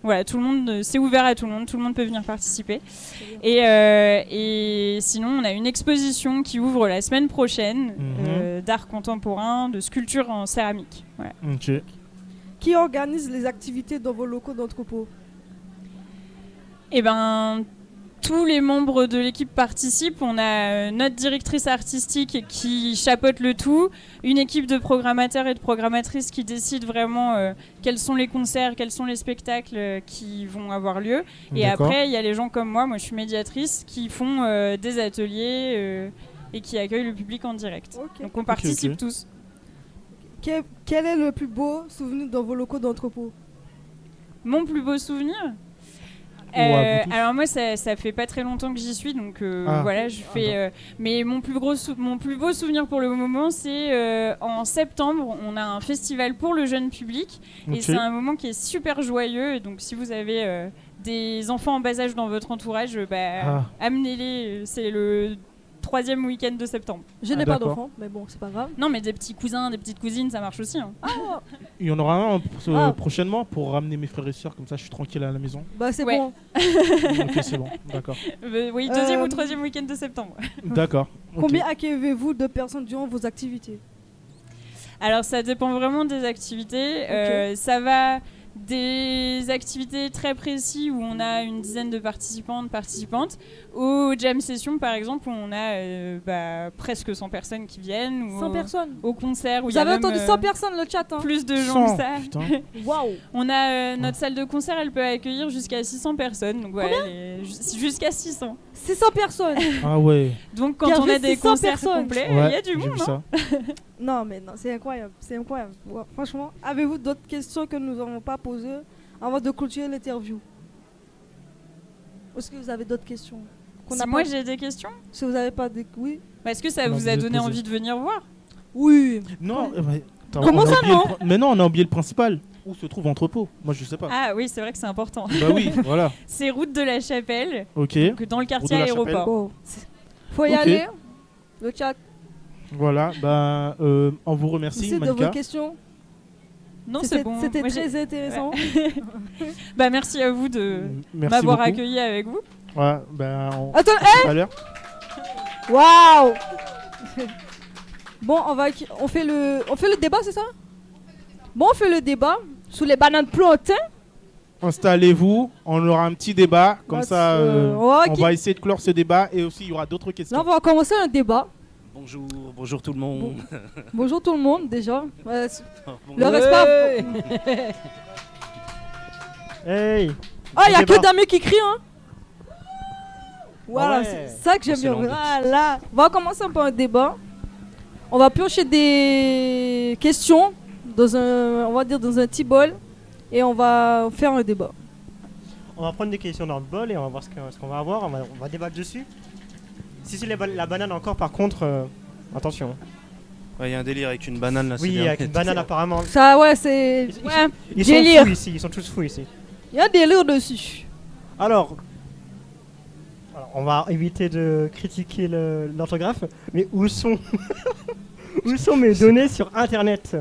Voilà, tout le monde, c'est ouvert à tout le monde peut venir participer. Et sinon, on a une exposition qui ouvre la semaine prochaine d'art contemporain, de sculpture en céramique. Voilà. Ok. Qui organise les activités dans vos locaux d'Entrepôt? Eh ben, tous les membres de l'équipe participent. On a notre directrice artistique qui chapeaute le tout, une équipe de programmateurs et de programmatrices qui décident vraiment quels sont les concerts, quels sont les spectacles qui vont avoir lieu. Et après, il y a les gens comme moi je suis médiatrice, qui font des ateliers et qui accueillent le public en direct. Donc on participe tous. Quel est le plus beau souvenir dans vos locaux d'Entrepôt? Mon plus beau souvenir? Alors moi ça fait pas très longtemps que j'y suis, donc voilà, je fais mais mon plus beau souvenir pour le moment, c'est en septembre, on a un festival pour le jeune public et c'est un moment qui est super joyeux, et donc si vous avez des enfants en bas âge dans votre entourage, amenez-les, c'est le 3e week-end de septembre. Je n'ai pas d'enfants, mais bon, c'est pas grave. Non, mais des petits cousins, des petites cousines, ça marche aussi. Il y en aura un prochainement pour ramener mes frères et sœurs, comme ça je suis tranquille à la maison. Bah c'est bon. Ok, c'est bon, d'accord. Oui, 2e ou 3e week-end de septembre. D'accord. Combien accueillez-vous de personnes durant vos activités? Alors ça dépend vraiment des activités. Ça va des activités très précises où on a une dizaine de participants, de participantes, aux jam sessions par exemple où on a presque 100 personnes qui viennent, ou 100 personnes au concert où vous avez entendu 100 personnes le chat, hein. Plus de gens que ça. Waouh. On a notre salle de concert, elle peut accueillir jusqu'à 600 personnes, donc voilà, jusqu'à 600 personnes. Ah ouais. Donc quand on a des concerts complets, il y a du monde, hein. Non mais non, c'est incroyable, c'est incroyable. Ouais, franchement, avez-vous d'autres questions que nous n'avons pas posées avant de clôturer l'interview? Est-ce que vous avez d'autres questions? Moi j'ai des questions. Si vous n'avez pas des... Oui. Est-ce que ça vous a donné envie de venir voir? Oui. Non. Comment ça non? Mais non, on a oublié le principal. Où se trouve Entrepôt? Moi je sais pas. Ah oui, c'est vrai que c'est important. Bah oui, voilà. C'est route de la Chapelle. Ok. Donc dans le quartier aéroport. Bon. Faut y aller. Le chat. Voilà, on vous remercie, Manika. Manika. De vos questions? Non, c'est bon. C'était très intéressant. Merci à vous de m'avoir accueilli avec vous. Ouais, Attends, tout à l'heure. Waouh. Bon, on fait le débat, c'est ça? Bon, on fait le débat sous les bananes plantains. Installez-vous, on aura un petit débat, comme ça on va essayer de clore ce débat et aussi il y aura d'autres questions. Là, on va commencer un débat. Bonjour tout le monde. Bonjour tout le monde déjà. Le respect. Hey. Oh, il y a que Damien qui crie, hein. Voilà, Ouais. c'est ça que j'aime bien. Excellent. Voilà. On va commencer par un débat. On va piocher des questions on va dire dans un petit bol et on va faire un débat. On va prendre des questions dans le bol et on va voir ce qu'on va avoir. On va débattre dessus. Si c'est la banane encore, par contre, attention. Il y a un délire avec une banane là. Oui, avec une banane apparemment. Ça, ouais, c'est. Ouais, Ils sont délire. fous ici, ils sont tous fous ici. Il y a un délire dessus. Alors, on va éviter de critiquer l'orthographe, mais où sont, où sont mes données sur Internet?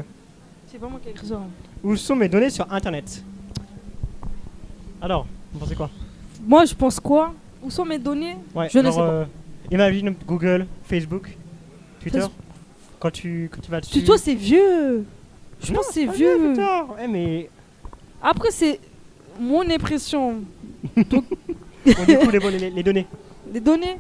C'est pas moi qui ai écrit ça. Où sont mes données sur Internet? Alors, vous pensez quoi? Moi, je pense quoi? Où sont mes données? Ouais, Je ne sais pas. Imagine Google, Facebook, Twitter. Facebook. Quand tu vas dessus. Tuto, c'est vieux. Je Non, pense que c'est pas vieux. Twitter. Mais Après, c'est mon impression. bon, du coup, les données. Les données.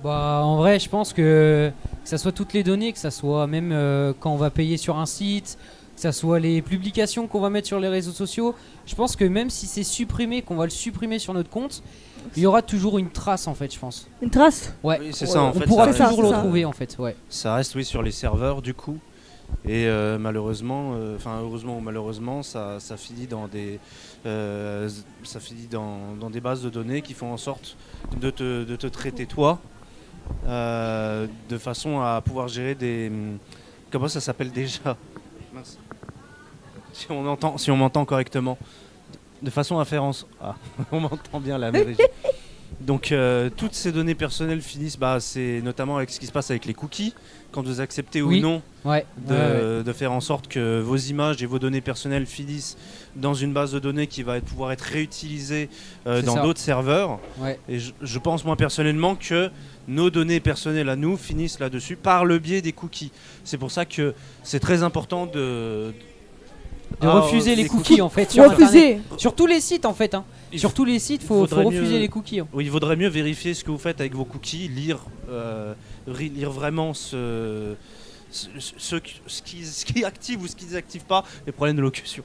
Bah, en vrai, je pense que ça soit toutes les données, que ça soit même quand on va payer sur un site, que ça soit les publications qu'on va mettre sur les réseaux sociaux. Je pense que même si c'est supprimé, qu'on va le supprimer sur notre compte, il y aura toujours une trace en fait, je pense. Une trace? Ouais, Oui, c'est ça, en on fait, pourra ça toujours reste, le retrouver en fait, ouais. Ça reste, oui, sur les serveurs du coup. Et malheureusement, enfin heureusement ou malheureusement, ça finit dans des, dans des bases de données qui font en sorte de te traiter toi, de façon à pouvoir gérer des, comment ça s'appelle déjà? Mince. Si on m'entend correctement, de façon à faire on m'entend bien là, mais donc toutes ces données personnelles finissent, c'est notamment avec ce qui se passe avec les cookies, quand vous acceptez ou Oui. non Ouais. de faire en sorte que vos images et vos données personnelles finissent dans une base de données qui va pouvoir être réutilisée C'est dans ça. d'autres serveurs. Ouais. Et je pense moi personnellement que nos données personnelles à nous finissent là-dessus par le biais des cookies. C'est pour ça que c'est très important de refuser les cookies en fait sur Refuser. Internet. Sur tous les sites en fait. Hein. Sur tous les sites, faut faudrait refuser mieux- les cookies. Hein. Oui, il vaudrait mieux vérifier ce que vous faites avec vos cookies, lire vraiment ce qui active ou ce qui désactive pas les problèmes de locution.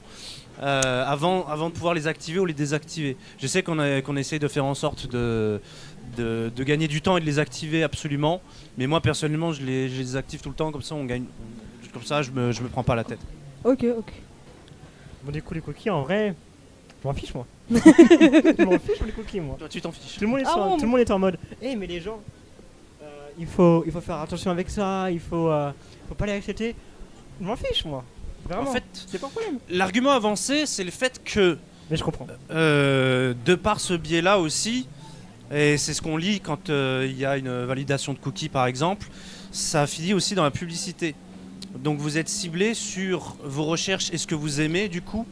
Avant de pouvoir les activer ou les désactiver. Je sais qu'on essaye de faire en sorte de gagner du temps et de les activer absolument, mais moi personnellement je les désactive tout le temps, comme ça on gagne, comme ça je me prends pas la tête. Ok. Bon, du coup, les cookies, en vrai, je m'en fiche, moi. Je m'en fiche, les cookies, moi. Toi tu t'en fiches. Tout le monde est en mode, mais les gens, il faut faire attention avec ça, il faut pas les accepter. Je m'en fiche, moi. Vraiment. En fait, c'est pas un problème. l'argument avancé c'est le fait que Mais je comprends. de par ce biais-là aussi, et c'est ce qu'on lit quand il y a une validation de cookies par exemple, ça finit aussi dans la publicité. Donc vous êtes ciblé sur vos recherches et ce que vous aimez du coup,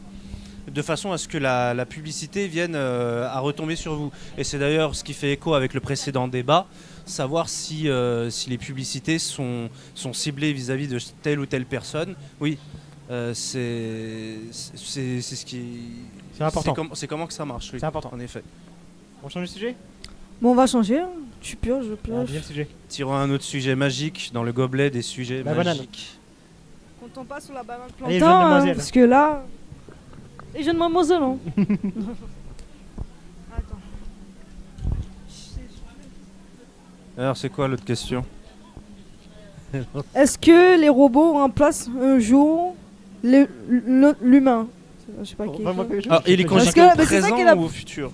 de façon à ce que la publicité vienne à retomber sur vous. Et c'est d'ailleurs ce qui fait écho avec le précédent débat, savoir si les publicités sont ciblées vis-à-vis de telle ou telle personne. Oui, c'est ce qui... C'est important. C'est comment que ça marche, oui. C'est important. En effet. On change de sujet? Bon, on va changer. Hein. Tu pioches, je Ah, pioche. deuxième sujet. Tirons un autre sujet magique dans le gobelet des sujets La banane. magiques. Quand on passe sur la banane Allez, plantain, jeune demoiselle. parce que là... Les jeunes mademoiselles, hein. Attends. Alors c'est quoi l'autre question? Est-ce que les robots remplacent un jour l'humain? Je sais pas qui. Vraiment, que je- Alors, il est je- Parce conjugué que- au mais c'est ça présent qu'elle a- ou au futur?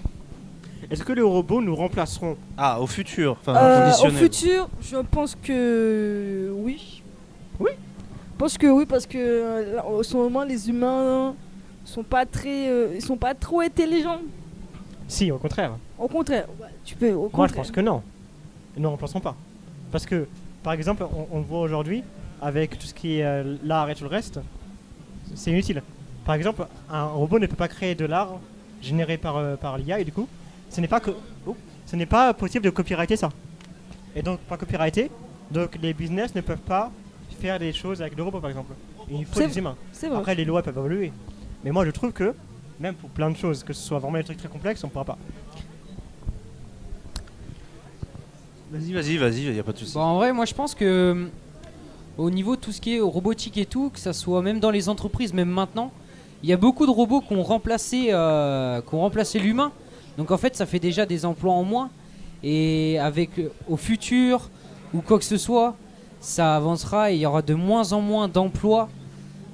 Est-ce que les robots nous remplaceront? Ah, au futur, enfin Au conditionnel. futur, je pense que oui. Oui. Je pense que oui, parce que là, en ce moment, les humains sont pas très, ils sont pas trop intelligents. Si, au contraire. Au contraire, tu peux. Au Moi, contraire. je pense que non. Ils ne remplaceront pas. Parce que, par exemple, on le voit aujourd'hui, avec tout ce qui est l'art et tout le reste, c'est inutile. Par exemple, un robot ne peut pas créer de l'art généré par l'IA, et du coup, ce n'est pas possible de copyrighter ça. Et donc, pas copyrighté, donc les business ne peuvent pas faire des choses avec des robots, par exemple. Et il faut C'est- des humains. C'est vrai. Après, les lois peuvent évoluer. Mais moi, je trouve que, même pour plein de choses, que ce soit vraiment des trucs très complexes, on ne pourra pas. Vas-y, y a pas de souci. Bon, en vrai, moi je pense que au niveau de tout ce qui est robotique et tout, que ça soit même dans les entreprises, même maintenant, il y a beaucoup de robots qui ont remplacé l'humain. Donc en fait, ça fait déjà des emplois en moins. et avec au futur ou quoi que ce soit, ça avancera et il y aura de moins en moins d'emplois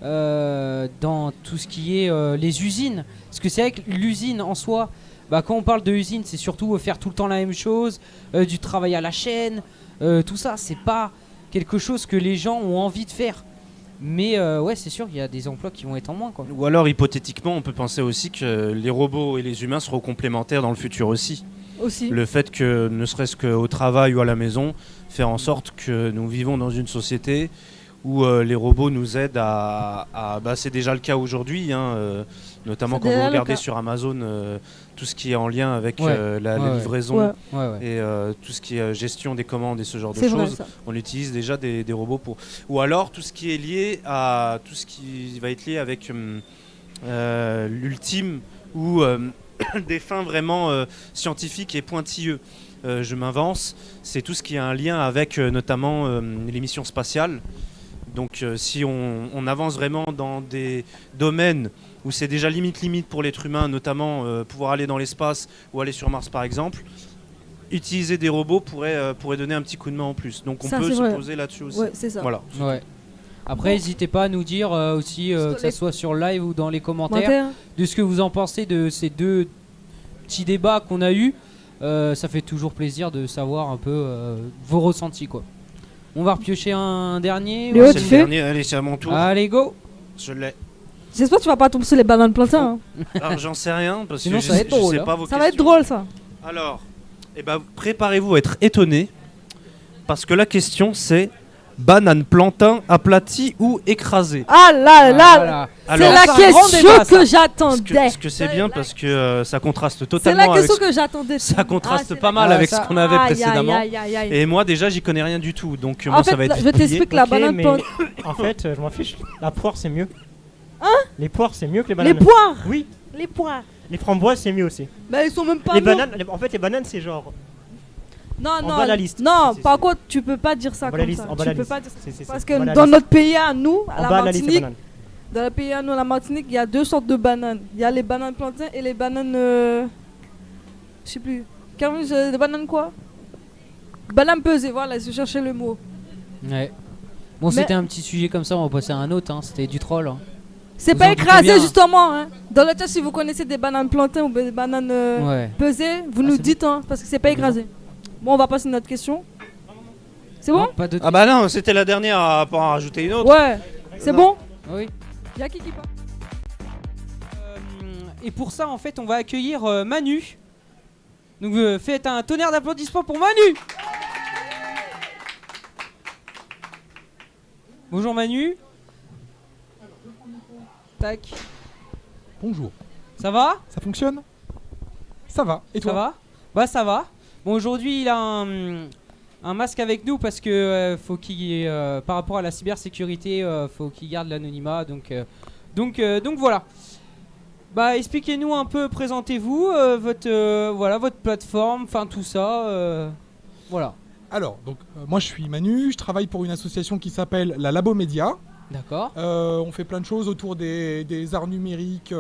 dans tout ce qui est les usines. Parce que c'est vrai que l'usine en soi, quand on parle de usine, c'est surtout faire tout le temps la même chose, du travail à la chaîne, tout ça, c'est pas quelque chose que les gens ont envie de faire. Mais ouais, c'est sûr qu'il y a des emplois qui vont être en moins, quoi. Ou alors, hypothétiquement, on peut penser aussi que les robots et les humains seront complémentaires dans le futur aussi. Le fait que, ne serait-ce qu'au travail ou à la maison, faire en sorte que nous vivons dans une société où les robots nous aident c'est déjà le cas aujourd'hui, notamment quand vous regardez sur Amazon tout ce qui est en lien avec la livraison et tout ce qui est gestion des commandes et ce genre de choses. On utilise déjà des robots pour... Ou alors tout ce qui est lié à tout ce qui va être lié avec l'ultime ou des fins vraiment scientifiques et pointilleux. Je m'avance, c'est tout ce qui a un lien avec notamment les missions spatiales. Donc si on avance vraiment dans des domaines où c'est déjà limite pour l'être humain, notamment pouvoir aller dans l'espace ou aller sur Mars par exemple, utiliser des robots pourrait donner un petit coup de main en plus. Donc on peut se poser là-dessus aussi. Ouais, c'est ça. Voilà. Ouais. Après, n'hésitez pas à nous dire aussi, que ça soit sur live ou dans les commentaires, de ce que vous en pensez de ces deux petits débats qu'on a eus. Ça fait toujours plaisir de savoir un peu vos ressentis, quoi. On va repiocher un dernier. C'est le dernier, allez, c'est à mon tour. Allez, go. Je l'ai. J'espère que tu vas pas tomber sur les bananes plantains. Alors j'en sais rien parce sinon, que ça va être drôle, sais pas vos ça questions. va être drôle ça. Alors, préparez-vous à être étonnés parce que la question c'est banane plantain aplati ou écrasé. Ah là là, Alors, c'est la question que j'attendais. Ce que c'est bien parce que ça contraste C'est totalement. la question que j'attendais. Ça contraste pas mal avec ce qu'on avait précédemment. Et moi déjà j'y connais rien du tout, donc moi ça va être. Je t'explique la banane plantain. En fait, je m'en fiche. La poire c'est mieux. Hein? Les poires c'est mieux que les bananes. Les poires? Oui. Les poires. Les framboises c'est mieux aussi. Bah ils sont même pas. Les bananes, en fait les bananes c'est genre. Non, en bas de la liste. Non, par contre, tu peux pas dire ça en bas comme la liste, ça. en bas Tu la peux liste. pas dire ça. C'est Parce en que bas la dans liste. notre pays à nous, à En la bas de la liste, les Martinique, bananes. dans le pays à nous, la Martinique, il y a deux sortes de bananes. Il y a les bananes plantains et les bananes. Je sais plus. Les bananes quoi? Bananes pesées, voilà, je cherchais le mot. Ouais. Bon, c'était un petit sujet comme ça, on va passer à un autre, c'était du troll. C'est pas écrasé justement. Hein. Dans le chat, si vous connaissez des bananes plantains ou des bananes pesées, vous nous dites, parce que c'est pas écrasé. Bon, on va passer à notre question. C'est bon? Ah bah non, c'était la dernière à pas en rajouter une autre. Ouais, c'est bon? Oui. Y'a qui parle? Et pour ça, en fait, on va accueillir Manu. Donc faites un tonnerre d'applaudissements pour Manu. Bonjour Manu. Tac. Bonjour. Ça va? Ça fonctionne? Ça va. Et toi? Ça va? Bah ça va. Bon, aujourd'hui il a un masque avec nous parce que faut qu'il par rapport à la cybersécurité, faut qu'il garde l'anonymat. Donc voilà. Bah expliquez-nous un peu, présentez-vous, votre plateforme, enfin tout ça, voilà. Alors, donc moi je suis Manu, je travaille pour une association qui s'appelle la Labo Média. D'accord. On fait plein de choses autour des arts numériques,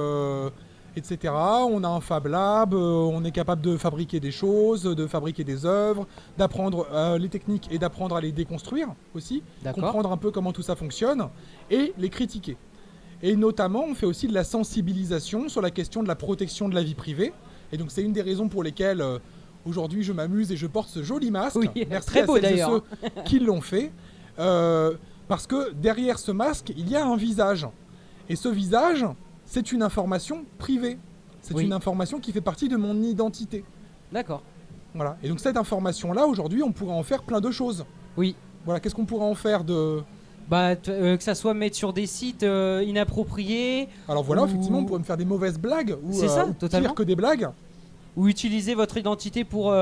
etc. On a un Fab Lab, on est capable de fabriquer des choses, de fabriquer des œuvres, d'apprendre les techniques et d'apprendre à les déconstruire aussi, comprendre un peu comment tout ça fonctionne et les critiquer. Et notamment, on fait aussi de la sensibilisation sur la question de la protection de la vie privée. Et donc c'est une des raisons pour lesquelles aujourd'hui je m'amuse et je porte ce joli masque. Oui, merci très à beau, celles et d'ailleurs. ceux qui l'ont fait. Parce que derrière ce masque, il y a un visage. Et ce visage, c'est une information privée. C'est une information qui fait partie de mon identité. D'accord. Voilà. Et donc cette information-là, aujourd'hui, on pourrait en faire plein de choses. Oui. Voilà, qu'est-ce qu'on pourrait en faire de... que ça soit mettre sur des sites inappropriés. Alors voilà, effectivement, on pourrait me faire des mauvaises blagues. Ou, c'est ça, ou totalement. pire que des blagues. Ou utiliser votre identité pour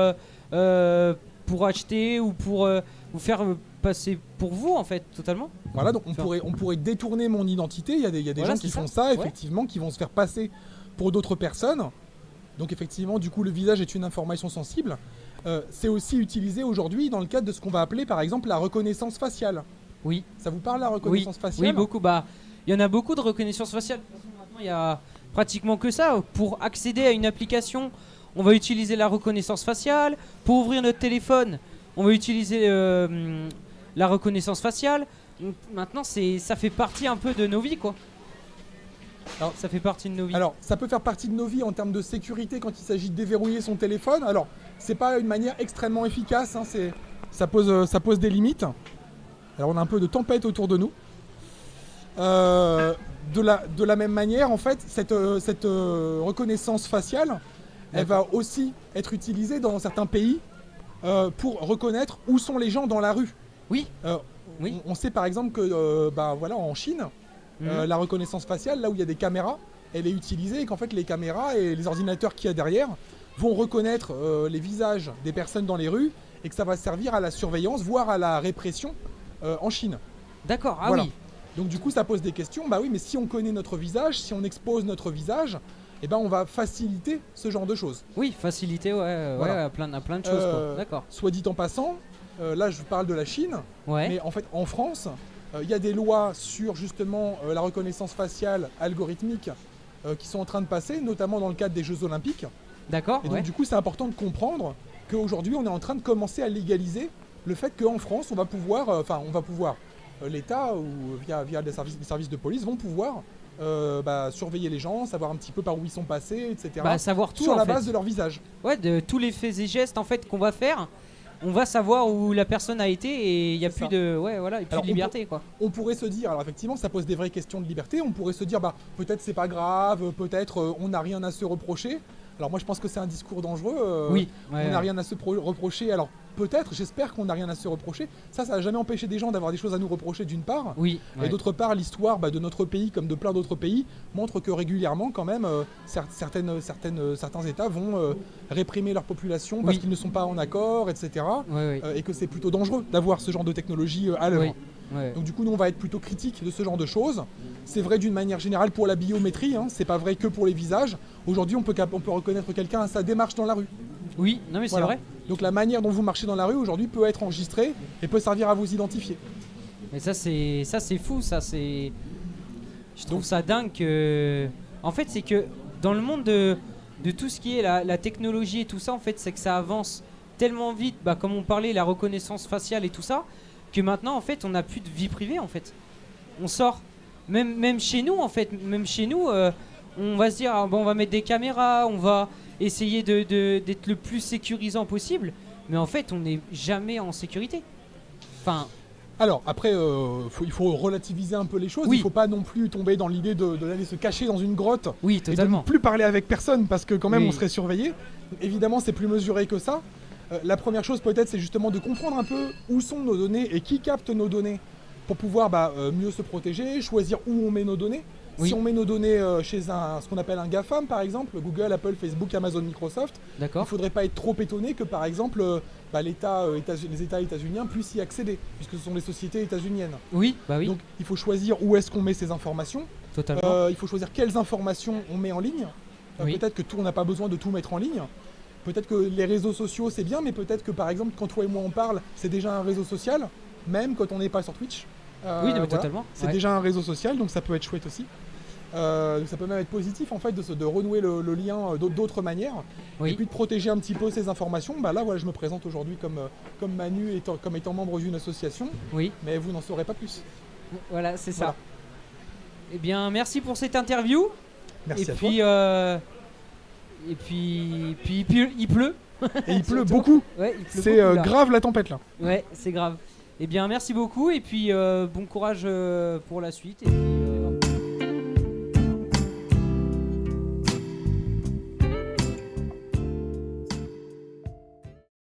acheter ou pour vous faire passer pour vous, en fait, totalement. Voilà, donc on pourrait détourner mon identité. Il y a des gens qui font ça, effectivement, qui vont se faire passer pour d'autres personnes. Donc effectivement, du coup, le visage est une information sensible. C'est aussi utilisé aujourd'hui dans le cadre de ce qu'on va appeler, par exemple, la reconnaissance faciale. Oui. Ça vous parle, la reconnaissance faciale? Oui, beaucoup. Il y en a beaucoup de reconnaissance faciale. Maintenant, il y a pratiquement que ça. Pour accéder à une application, on va utiliser la reconnaissance faciale. Pour ouvrir notre téléphone, on va utiliser la reconnaissance faciale. Donc, maintenant, ça fait partie un peu de nos vies, quoi. Alors, ça fait partie de nos vies. Alors, ça peut faire partie de nos vies en termes de sécurité quand il s'agit de déverrouiller son téléphone. Alors, c'est pas une manière extrêmement efficace, hein, ça pose des limites. Alors, on a un peu de tempête autour de nous. De la même manière, en fait, cette reconnaissance faciale, elle va aussi être utilisée dans certains pays pour reconnaître où sont les gens dans la rue. Oui. On sait par exemple que en Chine, la reconnaissance faciale, là où il y a des caméras, elle est utilisée et qu'en fait les caméras et les ordinateurs qu'il y a derrière vont reconnaître les visages des personnes dans les rues et que ça va servir à la surveillance, voire à la répression en Chine. D'accord, ah voilà. oui. Donc du coup ça pose des questions, bah oui mais si on connaît notre visage, si on expose notre visage, eh ben on va faciliter ce genre de choses. Oui, faciliter à plein de choses. Quoi. D'accord. Soit dit en passant, là je vous parle de la Chine, mais en fait en France, il y a des lois sur justement la reconnaissance faciale algorithmique qui sont en train de passer, notamment dans le cadre des Jeux Olympiques. D'accord. Et donc du coup c'est important de comprendre qu'aujourd'hui on est en train de commencer à légaliser le fait qu'en France on va pouvoir, l'État ou via des services de police vont pouvoir surveiller les gens, savoir un petit peu par où ils sont passés, etc. Savoir tout sur la en fait. base de leur visage. Ouais, de tous les faits et gestes en fait qu'on va faire, on va savoir où la personne a été et il n'y a plus de liberté quoi. On pourrait se dire, alors effectivement ça pose des vraies questions de liberté, on pourrait se dire peut-être c'est pas grave, peut-être on n'a rien à se reprocher. Alors moi je pense que c'est un discours dangereux, on n'a rien à se reprocher, alors peut-être, j'espère qu'on n'a rien à se reprocher. Ça n'a jamais empêché des gens d'avoir des choses à nous reprocher d'une part, et d'autre part l'histoire de notre pays comme de plein d'autres pays montre que régulièrement quand même certains États vont réprimer leur population parce qu'ils ne sont pas en accord, etc. Et que c'est plutôt dangereux d'avoir ce genre de technologie à l'œuvre. Donc du coup nous on va être plutôt critique de ce genre de choses. C'est vrai d'une manière générale pour la biométrie, hein, c'est pas vrai que pour les visages. Aujourd'hui on peut reconnaître quelqu'un à sa démarche dans la rue. Oui, non mais c'est vrai. Donc la manière dont vous marchez dans la rue aujourd'hui peut être enregistrée et peut servir à vous identifier. Mais ça c'est fou, je trouve ça dingue que... En fait c'est que dans le monde de tout ce qui est la technologie et tout ça, en fait c'est que ça avance tellement vite, comme on parlait, la reconnaissance faciale et tout ça, que maintenant en fait on n'a plus de vie privée en fait. On sort, même chez nous en fait, on va se dire on va mettre des caméras, on va essayer d'être le plus sécurisant possible, mais en fait on n'est jamais en sécurité. Enfin... Alors après il faut relativiser un peu les choses, il ne faut pas non plus tomber dans l'idée d'aller se cacher dans une grotte et de ne plus parler avec personne parce que quand même on serait surveillé. Évidemment c'est plus mesuré que ça. La première chose peut-être c'est justement de comprendre un peu où sont nos données et qui capte nos données pour pouvoir mieux se protéger, choisir où on met nos données. Si on met nos données chez ce qu'on appelle un GAFAM par exemple, Google, Apple, Facebook, Amazon, Microsoft, il ne faudrait pas être trop étonné que par exemple les États états-uniens puissent y accéder, puisque ce sont les sociétés états-uniennes. Donc il faut choisir où est-ce qu'on met ces informations. Totalement. Il faut choisir quelles informations on met en ligne. Peut-être que on n'a pas besoin de tout mettre en ligne. Peut-être que les réseaux sociaux c'est bien, mais peut-être que par exemple quand toi et moi on parle, c'est déjà un réseau social, même quand on n'est pas sur Twitch. Totalement. C'est déjà un réseau social, donc ça peut être chouette aussi. Ça peut même être positif en fait de renouer le lien d'autres manières et puis de protéger un petit peu ces informations. Là je me présente aujourd'hui comme Manu comme étant membre d'une association, mais vous n'en saurez pas plus. Voilà, c'est ça. Eh bien merci pour cette interview. Merci à toi. Et puis il pleut. Et il pleut beaucoup. C'est grave la tempête là. Ouais, c'est grave. Eh bien merci beaucoup et puis bon courage pour la suite. Et puis...